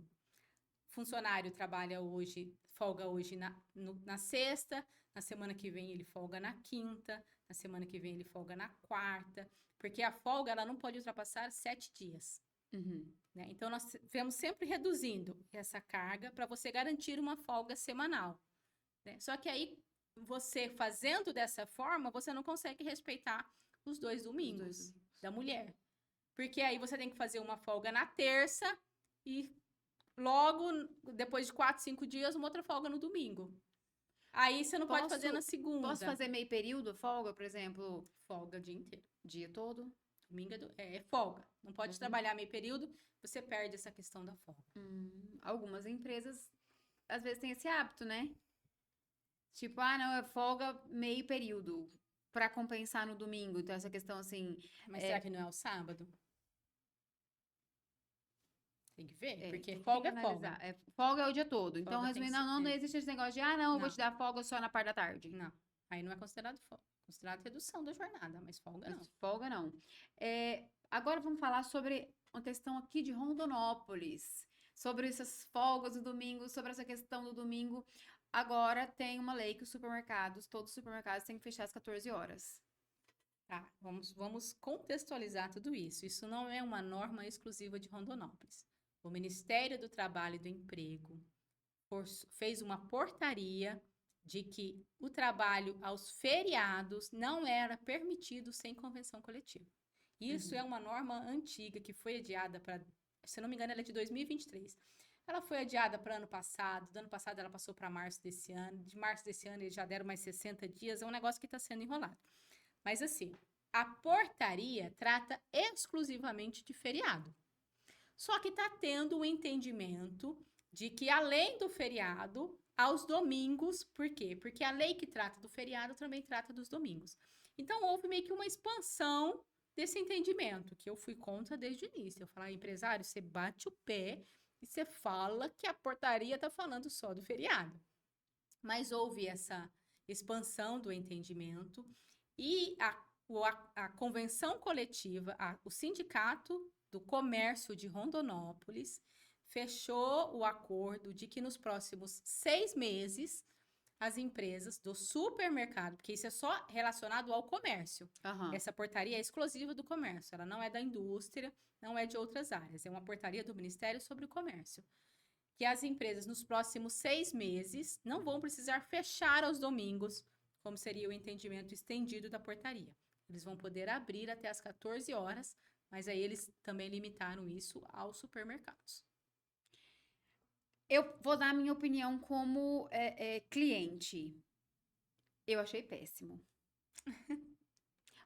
Funcionário trabalha hoje, folga hoje na sexta, na semana que vem ele folga na quinta, na semana que vem ele folga na quarta, porque a folga ela não pode ultrapassar 7 dias. Uhum. Né? Então, nós vamos sempre reduzindo essa carga para você garantir uma folga semanal. Né? Só que aí, você fazendo dessa forma, você não consegue respeitar os 2 domingos da mulher. Porque aí você tem que fazer uma folga na terça e logo, depois de 4, 5 dias, uma outra folga no domingo. Aí você não pode fazer na segunda. Posso fazer meio período, folga, por exemplo? Folga o dia inteiro. Dia todo? Domingo é folga. Não pode Uhum. trabalhar meio período, você perde essa questão da folga. Algumas empresas, às vezes, têm esse hábito, né? Tipo, não, é folga meio período, pra compensar no domingo. Então, essa questão, assim... Mas será que não é o sábado? Tem que ver, porque tem folga que é folga. analisar. Folga é o dia todo. Então, Folga tem resumindo, que ser- não existe esse negócio de, não, eu vou Não. te dar folga só na parte da tarde. Não, aí não é considerado folga. É considerado redução da jornada, mas folga não. Folga não. Agora vamos falar sobre uma questão aqui de Rondonópolis. Sobre essas folgas do domingo, sobre essa questão do domingo. Agora tem uma lei que todos os supermercados têm que fechar às 14 horas. Tá, vamos contextualizar tudo isso. Isso não é uma norma exclusiva de Rondonópolis. O Ministério do Trabalho e do Emprego fez uma portaria de que o trabalho aos feriados não era permitido sem convenção coletiva. Isso é uma norma antiga que foi adiada para, se não me engano, ela é de 2023. Ela foi adiada para ano passado, do ano passado ela passou para março desse ano, de março desse ano eles já deram mais 60 dias, é um negócio que está sendo enrolado. Mas assim, a portaria trata exclusivamente de feriado. Só que está tendo um entendimento de que, além do feriado, aos domingos, por quê? Porque a lei que trata do feriado também trata dos domingos. Então, houve meio que uma expansão desse entendimento, que eu fui contra desde o início. Eu falei, empresário, você bate o pé e você fala que a portaria está falando só do feriado. Mas houve essa expansão do entendimento e a convenção coletiva, o sindicato do comércio de Rondonópolis fechou o acordo de que nos próximos 6 meses as empresas do supermercado, porque isso é só relacionado ao comércio. Aham. Essa portaria é exclusiva do comércio, ela não é da indústria, não é de outras áreas, é uma portaria do Ministério sobre o Comércio. Que as empresas nos próximos 6 meses não vão precisar fechar aos domingos, como seria o entendimento estendido da portaria. Eles vão poder abrir até as 14 horas, mas aí eles também limitaram isso aos supermercados. Eu vou dar a minha opinião como cliente. Eu achei péssimo.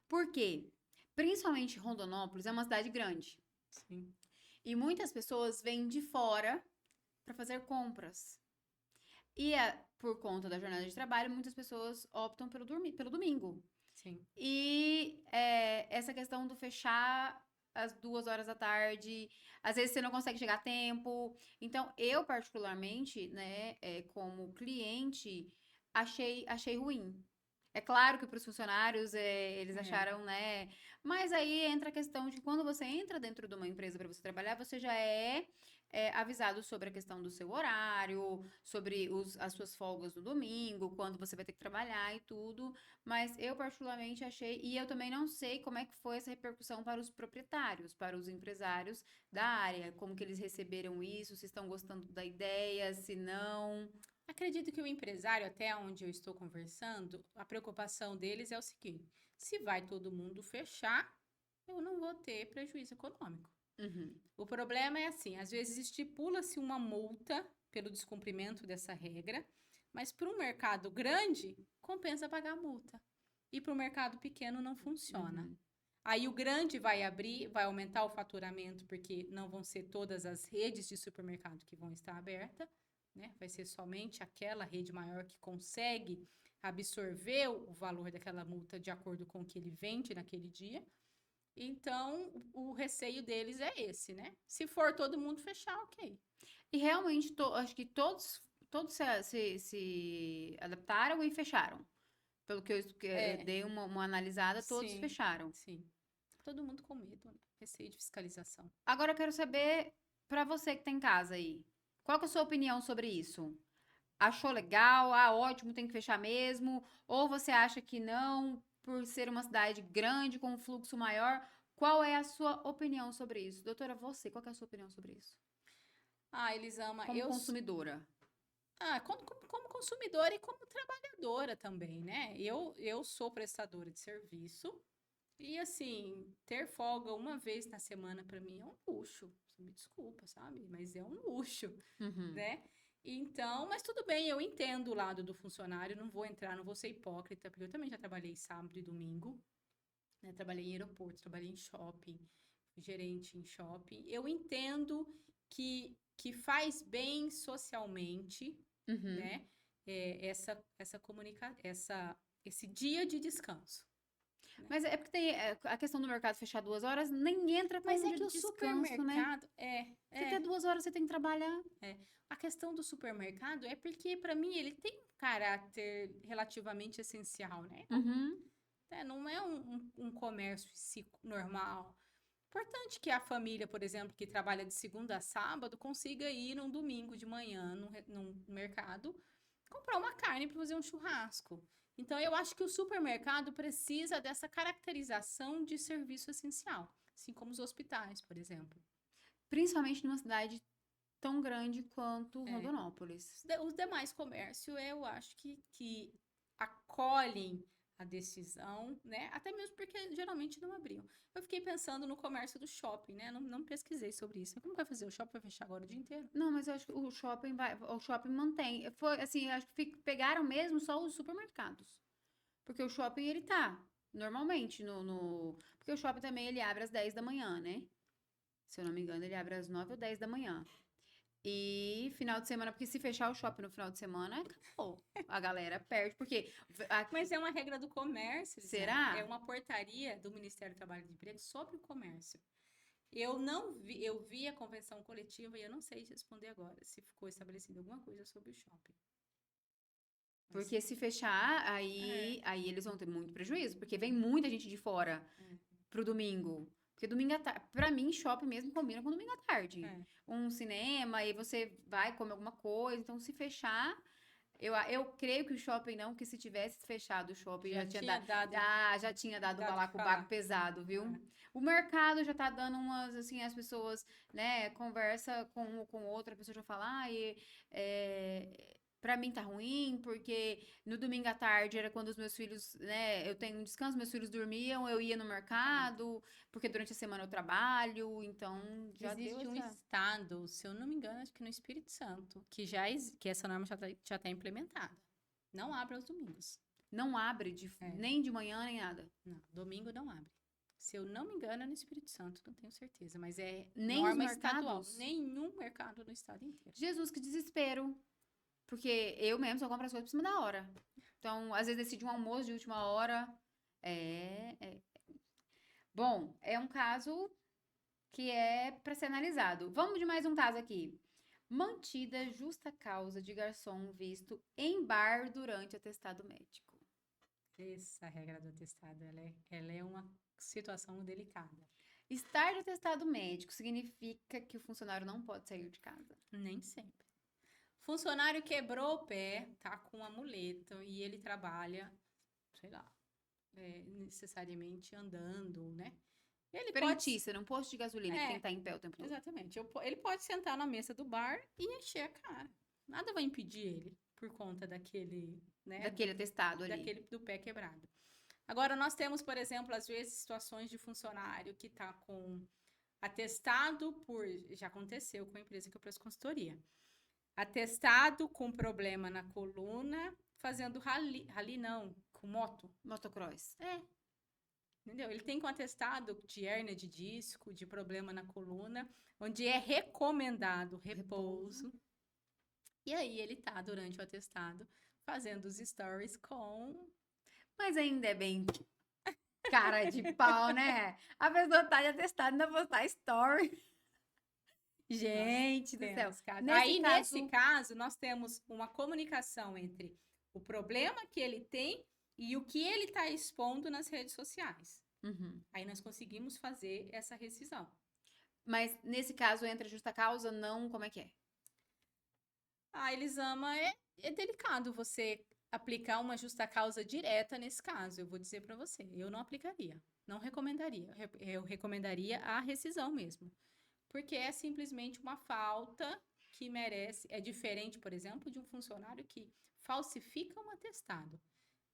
Por quê? Principalmente Rondonópolis é uma cidade grande. Sim. E muitas pessoas vêm de fora para fazer compras. E por conta da jornada de trabalho, muitas pessoas optam pelo domingo. Sim. E essa questão do fechar às 2 horas da tarde, às vezes você não consegue chegar a tempo. Então, eu particularmente, né, como cliente, achei ruim. É claro que para os funcionários eles acharam, né? Mas aí entra a questão de que quando você entra dentro de uma empresa para você trabalhar, você já é avisado sobre a questão do seu horário, sobre as suas folgas no domingo, quando você vai ter que trabalhar e tudo. Mas eu particularmente achei, e eu também não sei como é que foi essa repercussão para os proprietários, para os empresários da área, como que eles receberam isso, se estão gostando da ideia, se não. Acredito que o empresário, até onde eu estou conversando, a preocupação deles é o seguinte: se vai todo mundo fechar, eu não vou ter prejuízo econômico. Uhum. O problema é assim, às vezes estipula-se uma multa pelo descumprimento dessa regra, mas para um mercado grande, compensa pagar a multa. E para o mercado pequeno não funciona. Uhum. Aí o grande vai abrir, vai aumentar o faturamento, porque não vão ser todas as redes de supermercado que vão estar abertas, né? Vai ser somente aquela rede maior que consegue absorver o valor daquela multa de acordo com o que ele vende naquele dia. Então, o receio deles é esse, né? Se for todo mundo fechar, ok. E realmente, acho que todos se adaptaram e fecharam. Pelo que eu dei uma analisada, todos Sim, fecharam. sim. Todo mundo com medo, né? Receio de fiscalização. Agora eu quero saber, pra você que tá em casa aí, qual que é a sua opinião sobre isso? Achou legal? Ah, ótimo, tem que fechar mesmo? Ou você acha que não, por ser uma cidade grande, com um fluxo maior? Qual é a sua opinião sobre isso? Doutora, você, qual que é a sua opinião sobre isso? Ah, Elisama, Como consumidora. como consumidora e como trabalhadora também, né? Eu sou prestadora de serviço e, assim, ter folga uma vez na semana para mim é um luxo. Você me desculpa, sabe? Mas é um luxo, Uhum. né? Então, mas tudo bem, eu entendo o lado do funcionário, não vou entrar, não vou ser hipócrita, porque eu também já trabalhei sábado e domingo, né? Trabalhei em aeroporto, trabalhei em shopping, fui gerente em shopping. Eu entendo que faz bem socialmente, Uhum. né? Esse dia de descanso. Né? Mas é porque tem a questão do mercado fechar 2 horas, nem entra Mas como é dia que de o descanso, né? supermercado Você quer 2 horas, você tem que trabalhar. a questão do supermercado é porque para mim ele tem um caráter relativamente essencial, né? Uhum. Não é um comércio em si normal. Importante que a família, por exemplo, que trabalha de segunda a sábado, consiga ir num domingo de manhã num mercado comprar uma carne para fazer um churrasco. Então, eu acho que o supermercado precisa dessa caracterização de serviço essencial, assim como os hospitais, por exemplo. Principalmente numa cidade tão grande quanto É. Rondonópolis. Os demais comércios, eu acho que acolhem a decisão, né? Até mesmo porque geralmente não abriam. Eu fiquei pensando no comércio do shopping, né? Não pesquisei sobre isso. Como vai fazer? O shopping vai fechar agora o dia inteiro? Não, mas eu acho que o shopping mantém. Foi assim, acho que pegaram mesmo só os supermercados. Porque o shopping ele tá normalmente porque o shopping também ele abre às 10 da manhã, né? Se eu não me engano, ele abre às 9 ou 10 da manhã. E final de semana, porque se fechar o shopping no final de semana, acabou. A galera perde, porque Mas é uma regra do comércio, Elisama. É será? uma portaria do Ministério do Trabalho e do Emprego sobre o comércio. Eu não vi, eu vi a convenção coletiva e eu não sei te responder agora se ficou estabelecida alguma coisa sobre o shopping. Mas, Porque se fechar, é, aí eles vão ter muito prejuízo, porque vem muita gente de fora é, pro domingo. Porque domingo à tarde, pra mim, shopping mesmo combina com domingo à tarde. é. Um cinema, aí você vai comer alguma coisa. Então, se fechar, eu creio que o shopping não, que se tivesse fechado o shopping, Já já tinha tinha dado, dado, já tinha dado um dado o que balacobaco falar. pesado, viu? É. O mercado já tá dando umas, assim, as pessoas, né, conversa com outra, a pessoa já fala, pra mim tá ruim, porque no domingo à tarde era quando os meus filhos, né, eu tenho um descanso, meus filhos dormiam, eu ia no mercado, porque durante a semana eu trabalho, então já deu Existe um essa. estado, se eu não me engano, acho que no Espírito Santo, que essa norma já tá implementada. Não abre aos domingos. Não abre É. nem de manhã nem nada. Não, domingo não abre. Se eu não me engano, é no Espírito Santo, não tenho certeza, mas é Nem os norma estadual. mercados. Nenhum mercado no estado inteiro. Jesus, que desespero. Porque eu mesmo só compro as coisas por cima da hora. Então, às vezes decide um almoço de última hora. É. Bom, é um caso que é para ser analisado. Vamos de mais um caso aqui. Mantida justa causa de garçom visto em bar durante atestado médico. Essa regra do atestado, ela é uma situação delicada. Estar de atestado médico significa que o funcionário não pode sair de casa. Nem sempre. Funcionário quebrou o pé, tá com uma muleta e ele trabalha, sei lá, necessariamente andando, né? Ele pode. Frentista, num posto de gasolina, que tem que É, estar em pé o tempo todo. exatamente. Ele pode sentar na mesa do bar e encher a cara. Nada vai impedir ele por conta daquele, né, Daquele atestado ali. daquele do pé quebrado. Agora, nós temos, por exemplo, às vezes, situações de funcionário que está com atestado por. Já aconteceu com a empresa que eu presto consultoria. Atestado com problema na coluna, fazendo rally não, com moto. Motocross. Entendeu? Ele tem com atestado de hérnia de disco, de problema na coluna, onde é recomendado repouso. E aí ele tá, durante o atestado, fazendo os stories com... Mas ainda é bem cara de pau, né? A pessoa tá de atestado e ainda postar story. Nós Gente do céu. temos casos. Nesse Aí, nesse caso, caso, nós temos uma comunicação entre o problema que ele tem e o que ele está expondo nas redes sociais. uhum. Aí nós conseguimos fazer essa rescisão. Mas nesse caso entra justa causa, não, como é que é? A Elisama, é delicado você aplicar uma justa causa direta nesse caso, eu vou dizer para você. Eu não aplicaria, não recomendaria. Eu recomendaria a rescisão mesmo. Porque é simplesmente uma falta que merece. É diferente, por exemplo, de um funcionário que falsifica um atestado.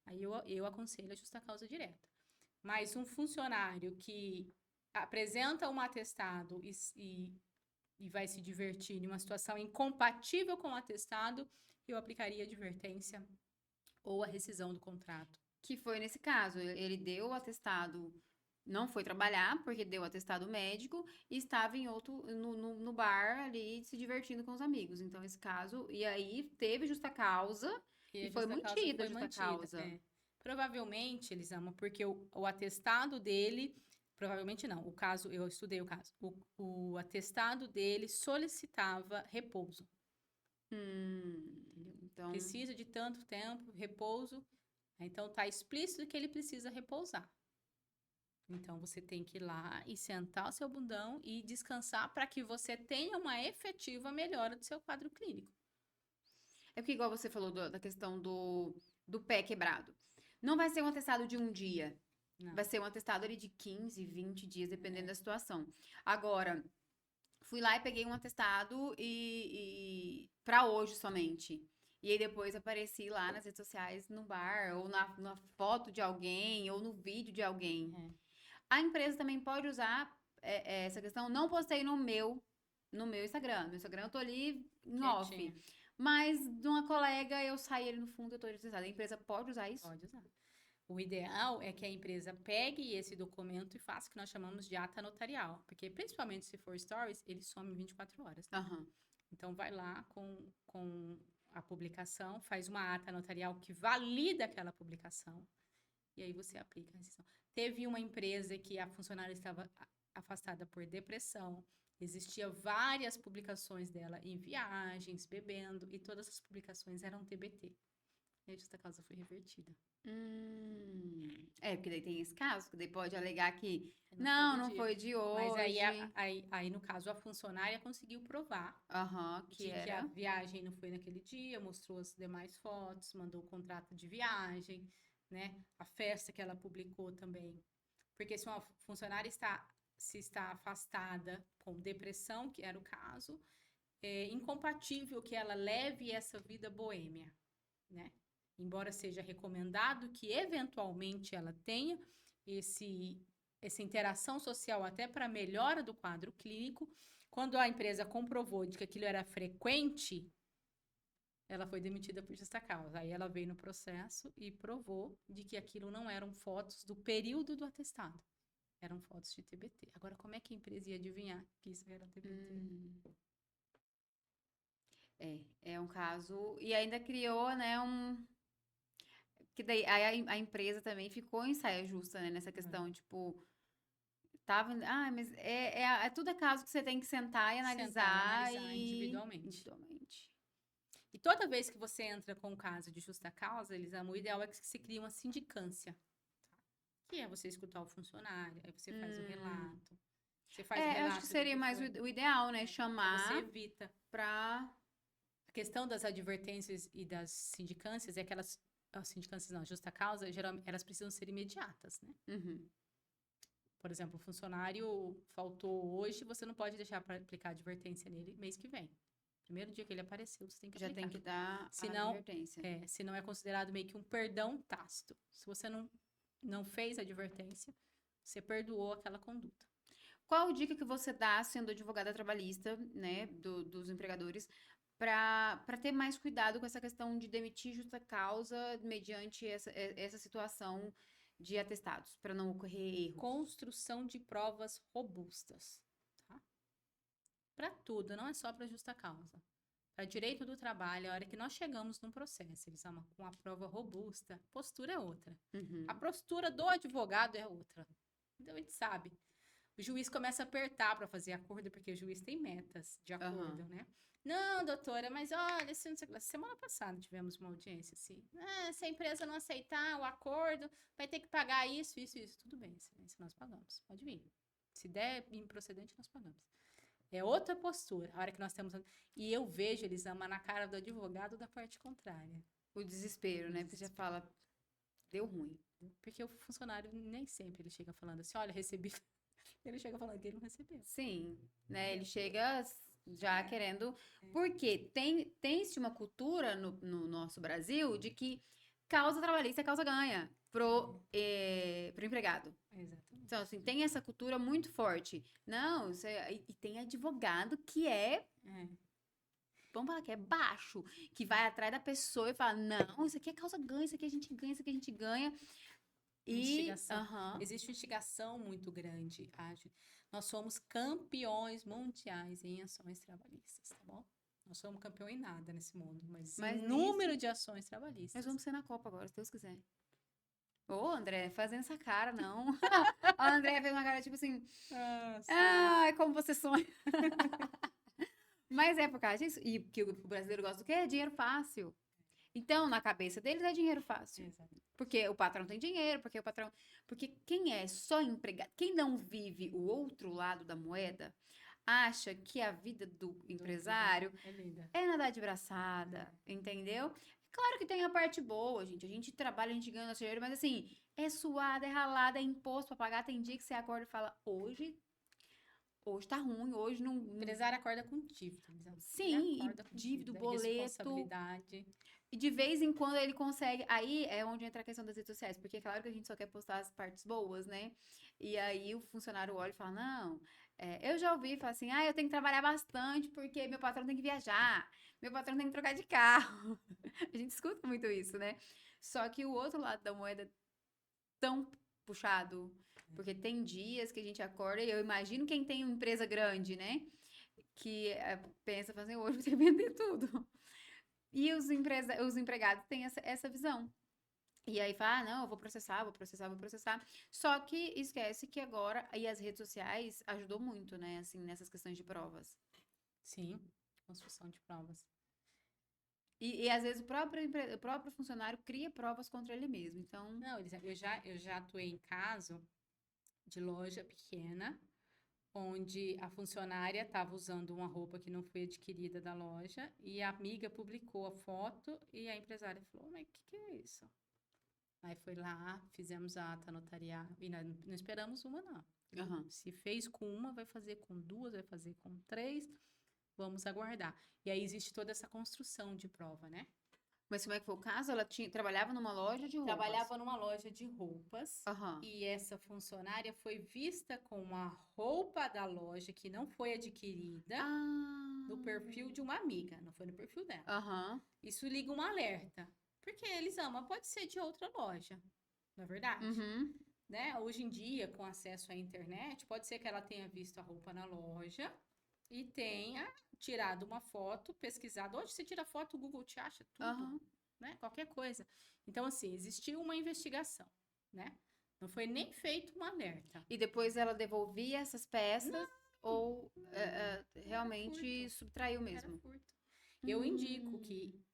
Aí eu aconselho a justa causa direta. Mas um funcionário que apresenta um atestado e vai se divertir em uma situação incompatível com o atestado, eu aplicaria a advertência ou a rescisão do contrato. Que foi nesse caso, ele deu o atestado, não foi trabalhar, porque deu o atestado médico, e estava em outro, no bar ali, se divertindo com os amigos. Então, esse caso, e aí teve justa causa, E e a foi justa causa mantida a foi justa mantida. causa. Provavelmente, Elisama, porque o atestado dele, provavelmente não, o caso, eu estudei o caso, o atestado dele solicitava repouso. Então, Precisa de tanto tempo, repouso. Então, está explícito que ele precisa repousar. Então, você tem que ir lá e sentar o seu bundão e descansar para que você tenha uma efetiva melhora do seu quadro clínico. é porque igual você falou da questão do pé quebrado. Não vai ser um atestado de um dia. Não. Vai ser um atestado ali de 15, 20 dias, dependendo É. da situação. Agora, fui lá e peguei um atestado para hoje somente. E aí depois apareci lá nas redes sociais, no bar, ou na foto de alguém, ou no vídeo de alguém. É. A empresa também pode usar essa questão. Não postei no meu Instagram. No Instagram eu tô ali em off. Quietinha. Mas de uma colega eu saí ali no fundo, eu tô interessada. A empresa pode usar isso? Pode usar. O ideal é que a empresa pegue esse documento e faça o que nós chamamos de ata notarial. Porque, principalmente se for stories, ele some em 24 horas. Aham. Então, vai lá com a publicação, faz uma ata notarial que valida aquela publicação. E aí você aplica a rescisão. Teve uma empresa que a funcionária estava afastada por depressão. Existia várias publicações dela em viagens, bebendo, e todas as publicações eram TBT. E a justa causa foi revertida. Porque daí tem esse caso, que daí pode alegar que Não não foi de hoje. Mas aí, no caso, a funcionária conseguiu provar Aham, que de que a era. viagem não foi naquele dia, mostrou as demais fotos, mandou o contrato de viagem, né? A festa que ela publicou também. Porque se uma funcionária está afastada com depressão, que era o caso, é incompatível que ela leve essa vida boêmia, né? Embora seja recomendado que eventualmente ela tenha essa interação social até para melhora do quadro clínico, quando a empresa comprovou de que aquilo era frequente, ela foi demitida por justa causa. Aí ela veio no processo e provou de que aquilo não eram fotos do período do atestado. Eram fotos de TBT. Agora, como é que a empresa ia adivinhar que isso era TBT? É um caso. E ainda criou, né, que daí a empresa também ficou em saia justa, né, nessa questão, tipo, tava. Ah, mas tudo é caso que você tem que sentar e analisar Individualmente. individualmente. E toda vez que você entra com um caso de justa causa, Elisama, o ideal é que se crie uma sindicância. Que é você escutar o funcionário, aí você faz o relato. Você faz o Eu relato acho que seria mais o ideal, né? Aí Chamar você evita. pra. A questão das advertências e das sindicâncias é que elas. As sindicâncias não, justa causa, geralmente elas precisam ser imediatas, né? Uhum. Por exemplo, o funcionário faltou hoje, você não pode deixar para aplicar advertência nele mês que vem. Primeiro dia que ele apareceu, você tem que Já aplicar. tem que dar a Senão, advertência. senão é considerado meio que um perdão tácito. Se você não fez a advertência, você perdoou aquela conduta. Qual dica que você dá, sendo advogada trabalhista, né, dos empregadores, para ter mais cuidado com essa questão de demitir justa causa mediante essa situação de atestados, para não ocorrer erros? Construção de provas robustas, tá? Para tudo, não é só para justa causa. para direito do trabalho, a hora que nós chegamos num processo, eles chamam com a prova robusta, a postura é outra. Uhum. A postura do advogado é outra. Então, a gente sabe. O juiz começa a apertar para fazer acordo, porque o juiz tem metas de acordo, né? Não, doutora, mas olha, semana passada tivemos uma audiência assim. Se a empresa não aceitar o acordo, vai ter que pagar isso. Tudo bem, excelência, nós pagamos. Pode vir. Se der improcedente, nós pagamos. É outra postura. A hora que nós temos. E eu vejo eles amam na cara do advogado da parte contrária. O desespero, né? Porque você fala, deu ruim. Porque o funcionário nem sempre ele chega falando assim, olha, recebi. Ele chega falando que ele não recebeu. Sim, né? Ele chega já querendo. Porque tem-se uma cultura no nosso Brasil de que causa trabalhista é causa ganha pro empregado. Exatamente. Então, assim, tem essa cultura muito forte. Não, e tem advogado que vamos falar que é baixo, que vai atrás da pessoa e fala, não, isso aqui é causa ganha, isso aqui a gente ganha, isso aqui a gente ganha. Existe uma instigação muito grande. Nós somos campeões mundiais em ações trabalhistas, tá bom? Nós somos campeão em nada nesse mundo, mas em número de ações trabalhistas. Nós vamos ser na Copa agora, se Deus quiser. Ô, André, fazendo essa cara, não. A André fez uma cara tipo assim, é como você sonha. Mas é por causa disso. E que o brasileiro gosta do quê? Dinheiro fácil. Então, na cabeça deles é dinheiro fácil. Exatamente. Porque o patrão tem dinheiro, porque quem é só empregado, quem não vive o outro lado da moeda, acha que a vida do empresário é nadar de braçada, entendeu? Claro que tem a parte boa, gente. A gente trabalha, a gente ganha nosso dinheiro, mas assim, é suada, é ralada, é imposto pra pagar. Tem dia que você acorda e fala, hoje tá ruim, hoje não... O empresário acorda com dívida. Sim, e dívida, boleto. Responsabilidade. E de vez em quando ele consegue. Aí é onde entra a questão das redes sociais, porque é claro que a gente só quer postar as partes boas, né? E aí o funcionário olha e fala: não, eu já ouvi falar assim: eu tenho que trabalhar bastante porque meu patrão tem que viajar, meu patrão tem que trocar de carro. A gente escuta muito isso, né? Só que o outro lado da moeda é tão puxado, porque tem dias que a gente acorda, e eu imagino quem tem uma empresa grande, né? Que pensa, fala assim, hoje eu vou ter que vender tudo. E os empregados têm essa visão. E aí fala, não, eu vou processar. Só que esquece que agora, e as redes sociais ajudou muito, né, assim, nessas questões de provas. Sim, construção de provas. E às vezes o próprio funcionário cria provas contra ele mesmo, então... Não, eu já atuei em caso de loja pequena, onde a funcionária estava usando uma roupa que não foi adquirida da loja e a amiga publicou a foto e a empresária falou, mas o que é isso? Aí foi lá, fizemos a ata notarial e não esperamos uma, não. Se fez com uma, vai fazer com duas, vai fazer com três, vamos aguardar. E aí existe toda essa construção de prova, né? Mas como é que foi o caso? Ela trabalhava numa loja de roupas? Trabalhava numa loja de roupas. E essa funcionária foi vista com uma roupa da loja que não foi adquirida no perfil de uma amiga, não foi no perfil dela. Isso liga um alerta. Porque eles amam, pode ser de outra loja, não é verdade? Né? Hoje em dia, com acesso à internet, pode ser que ela tenha visto a roupa na loja e tenha tirado uma foto, pesquisado. Hoje você tira foto, o Google te acha tudo, né? Qualquer coisa. Então, assim, existiu uma investigação, né? Não foi nem feito um alerta. E depois ela devolvia essas peças ou realmente subtraiu mesmo? Era furto. Eu indico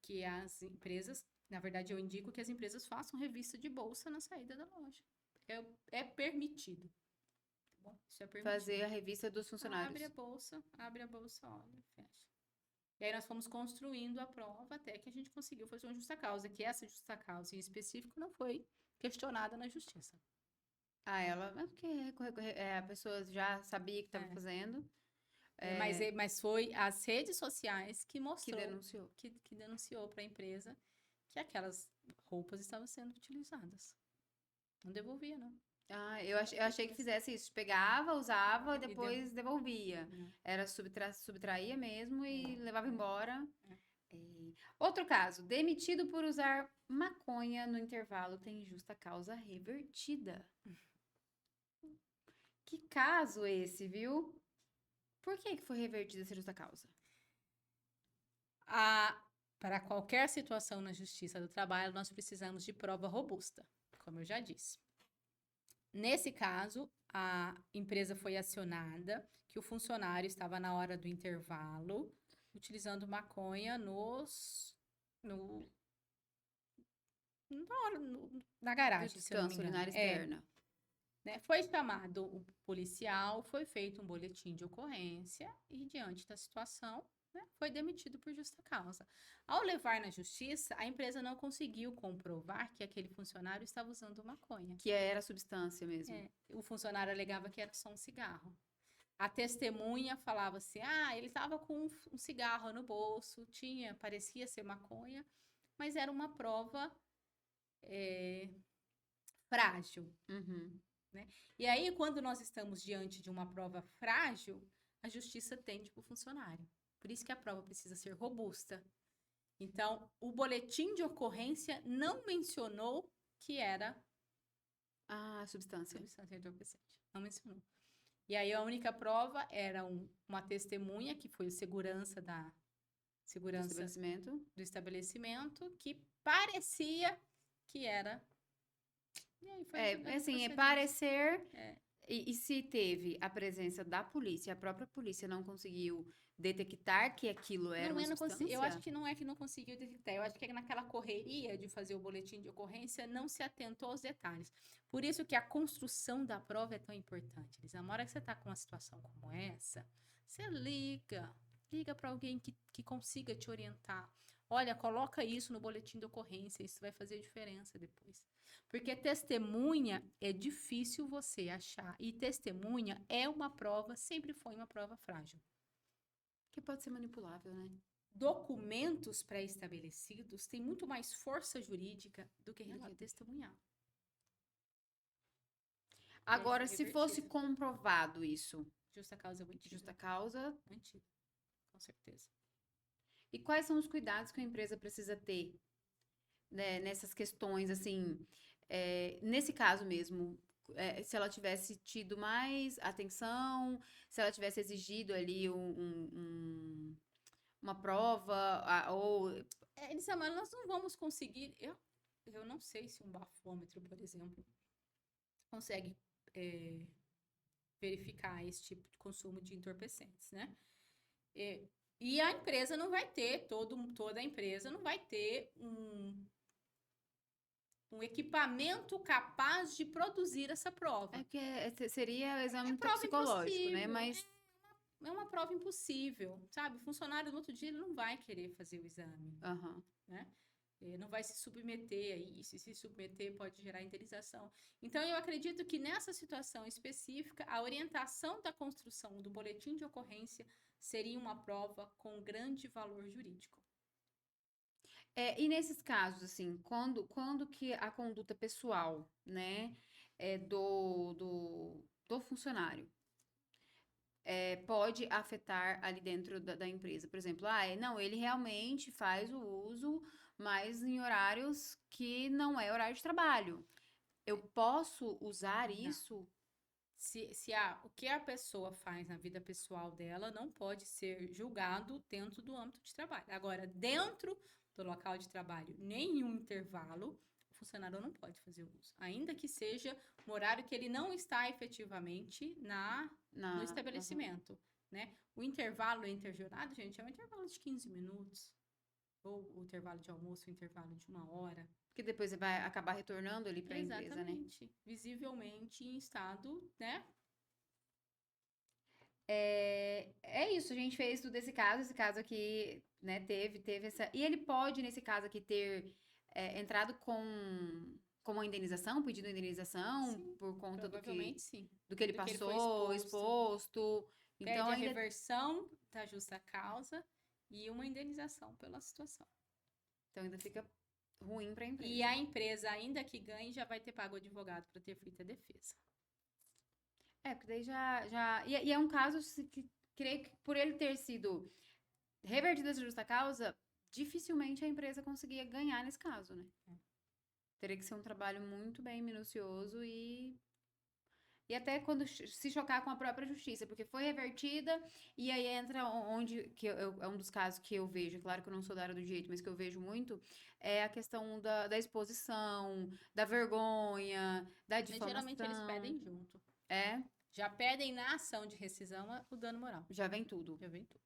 que as empresas, na verdade, eu indico que as empresas façam revista de bolsa na saída da loja. É permitido. Isso é permitido. Fazer a revista dos funcionários. Abre a bolsa, olha, fecha. E aí nós fomos construindo a prova até que a gente conseguiu fazer uma justa causa, que essa justa causa em específico não foi questionada na justiça. Mas porque a pessoa já sabia que estava fazendo. Mas foi as redes sociais que mostrou, que denunciou para a empresa que aquelas roupas estavam sendo utilizadas. Não devolvia, não. Eu achei que fizesse isso. Pegava, usava e depois devolvia. Era subtraía mesmo e levava embora. Outro caso. Demitido por usar maconha no intervalo tem justa causa revertida. Que caso esse, viu? Por que foi revertida essa justa causa? Para qualquer situação na Justiça do Trabalho, nós precisamos de prova robusta, como eu já disse. Nesse caso, a empresa foi acionada que o funcionário estava na hora do intervalo utilizando maconha no, na Do garagem, se eu não me descanso ali na engano. área externa. Né? Foi chamado o policial, foi feito um boletim de ocorrência e, diante da situação, né, foi demitido por justa causa. Ao levar na justiça, a empresa não conseguiu comprovar que aquele funcionário estava usando maconha. Que era a substância mesmo. O funcionário alegava que era só um cigarro. A testemunha falava assim, ele estava com um cigarro no bolso, parecia ser maconha, mas era uma prova frágil. Uhum. Né? E aí, quando nós estamos diante de uma prova frágil, a justiça tende para o funcionário. Por isso que a prova precisa ser robusta. Então, o boletim de ocorrência não mencionou que era Substância. substância entorpecente. Não mencionou. E aí, a única prova era uma testemunha, que foi o segurança do estabelecimento, que parecia que era. E aí foi Assim, parecer. E se teve a presença da polícia, a própria polícia não conseguiu detectar que aquilo era uma substância? Eu acho que não é que não conseguiu detectar. Eu acho que naquela correria de fazer o boletim de ocorrência não se atentou aos detalhes. Por isso que a construção da prova é tão importante. Elisa, na hora que você está com uma situação como essa, você liga para alguém que consiga te orientar. Olha, coloca isso no boletim de ocorrência, isso vai fazer diferença depois. Porque testemunha é difícil você achar. E testemunha é uma prova, sempre foi uma prova frágil. Que pode ser manipulável, né? Documentos pré-estabelecidos têm muito mais força jurídica do que relato testemunhal. Agora, se fosse comprovado isso? Justa causa mantida. Justa causa mantida, com certeza. E quais são os cuidados que a empresa precisa ter, né, nessas questões, assim, nesse caso mesmo, se ela tivesse tido mais atenção, se ela tivesse exigido ali uma prova, ou... Elisama, nós não vamos conseguir... Eu não sei se um bafômetro, por exemplo, consegue verificar esse tipo de consumo de entorpecentes, né? E a empresa não vai ter, toda a empresa não vai ter um equipamento capaz de produzir essa prova. Seria exame toxicológico, né? Mas é uma prova impossível, sabe? O funcionário no outro dia ele não vai querer fazer o exame, né? Não vai se submeter a isso, e se submeter pode gerar indenização. Então, eu acredito que nessa situação específica, a orientação da construção do boletim de ocorrência seria uma prova com grande valor jurídico. E nesses casos, assim, quando que a conduta pessoal, né, do funcionário pode afetar ali dentro da empresa? Por exemplo, não, ele realmente faz o uso, mas em horários que não é horário de trabalho. Eu posso usar isso? O que a pessoa faz na vida pessoal dela não pode ser julgado dentro do âmbito de trabalho. Agora, dentro do local de trabalho, nenhum intervalo, o funcionário não pode fazer uso. Ainda que seja um horário que ele não está efetivamente no estabelecimento. Né? O intervalo interjornada, gente, é um intervalo de 15 minutos. Ou o intervalo de almoço, o intervalo de 1 hora. Que depois você vai acabar retornando ali para a empresa, né? Exatamente. Visivelmente em estado, né? É isso, a gente fez tudo esse caso aqui, né, teve essa... E ele pode, nesse caso aqui, ter entrado com uma indenização, pedido indenização, sim, por conta do que ele do passou, que ele foi exposto. Então, pede a reversão da justa causa e uma indenização pela situação. Então, ainda fica ruim para a empresa. E a empresa, ainda que ganhe, já vai ter pago o advogado para ter feito a defesa. Porque daí já... E é um caso que, creio que por ele ter sido revertido essa justa causa, dificilmente a empresa conseguia ganhar nesse caso, né? Teria que ser um trabalho muito bem minucioso e até quando se chocar com a própria justiça, porque foi revertida e aí entra onde, é um dos casos que eu vejo, claro que eu não sou da área do direito, mas que eu vejo muito, é a questão da exposição, da vergonha, da Mas geralmente eles difamação. pedem junto. É, Já pedem na ação de rescisão o dano moral. já vem tudo. Já vem tudo.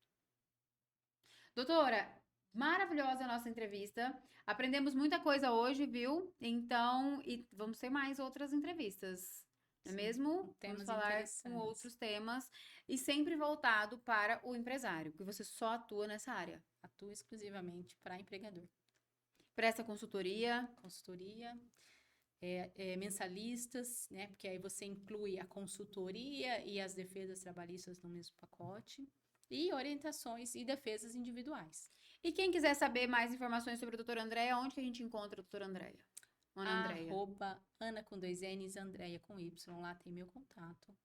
Doutora, maravilhosa a nossa entrevista. Aprendemos muita coisa hoje, viu? Então, e vamos ter mais outras entrevistas. Não é Sim, mesmo? Vamos temas falar com interessantes. outros temas e sempre voltado para o empresário, porque você só atua nessa área. Atua exclusivamente para empregador. Presta consultoria. Consultoria, mensalistas, né? Porque aí você inclui a consultoria e as defesas trabalhistas no mesmo pacote. E orientações e defesas individuais. E quem quiser saber mais informações sobre a doutora Andréia, onde que a gente encontra a doutora Andréia? Andréia. @Ana com 2 N's, Andréia com Y. Lá tem meu contato.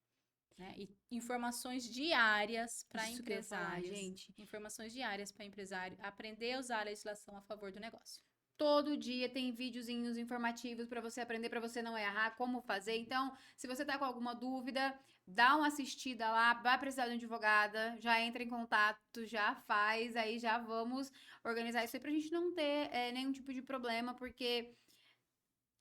Né? E informações diárias para Isso que eu ia falar, empresários. gente. Informações diárias para empresário aprender a usar a legislação a favor do negócio. Todo dia tem videozinhos informativos para você aprender, para você não errar, como fazer. Então, se você tá com alguma dúvida, dá uma assistida lá, vai precisar de uma advogada, já entra em contato, já faz, aí já vamos organizar isso aí pra gente não ter nenhum tipo de problema, porque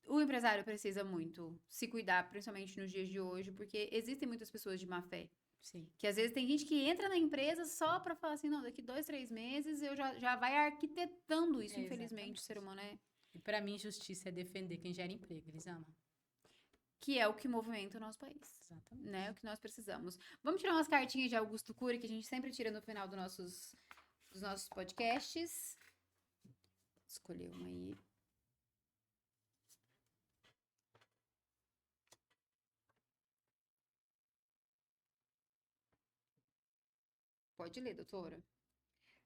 o empresário precisa muito se cuidar, principalmente nos dias de hoje, porque existem muitas pessoas de má fé. Sim. Que às vezes tem gente que entra na empresa só pra falar assim, não, daqui 2, 3 meses eu já vai arquitetando isso, infelizmente, o ser humano é. E para mim, justiça é defender quem gera emprego, eles amam. Que é o que movimenta o nosso país. Exatamente. Né? O que nós precisamos. Vamos tirar umas cartinhas de Augusto Cury, que a gente sempre tira no final dos nossos podcasts. Escolher uma aí. Pode ler, doutora.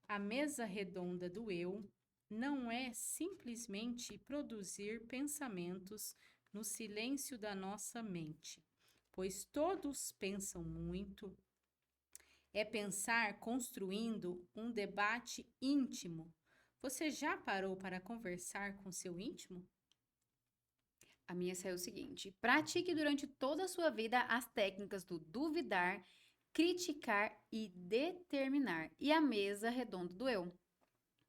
A mesa redonda do eu não é simplesmente produzir pensamentos no silêncio da nossa mente, pois todos pensam muito. É pensar construindo um debate íntimo. Você já parou para conversar com seu íntimo? A minha saiu o seguinte: pratique durante toda a sua vida as técnicas do duvidar, criticar e determinar. E a mesa redonda do eu.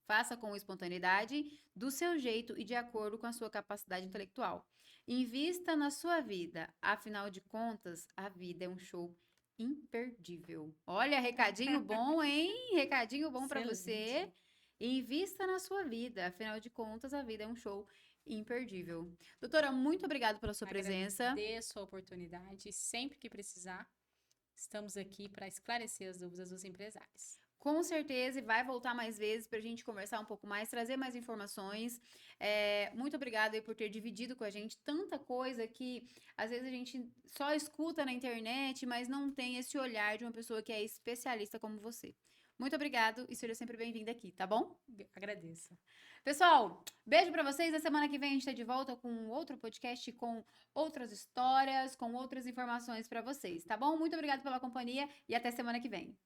Faça com espontaneidade, do seu jeito e de acordo com a sua capacidade intelectual. Invista na sua vida, afinal de contas, a vida é um show imperdível. Olha, recadinho bom, hein? Recadinho bom para você. Invista na sua vida, afinal de contas, a vida é um show imperdível. Doutora, muito obrigada pela sua presença. Agradeço a oportunidade, sempre que precisar, estamos aqui para esclarecer as dúvidas dos empresários. Com certeza, e vai voltar mais vezes para a gente conversar um pouco mais, trazer mais informações. Muito obrigada aí por ter dividido com a gente tanta coisa que às vezes a gente só escuta na internet, mas não tem esse olhar de uma pessoa que é especialista como você. Muito obrigado e seja sempre bem-vinda aqui, tá bom? Agradeço. Pessoal, beijo pra vocês. Na semana que vem a gente tá de volta com outro podcast, com outras histórias, com outras informações pra vocês, tá bom? Muito obrigada pela companhia e até semana que vem.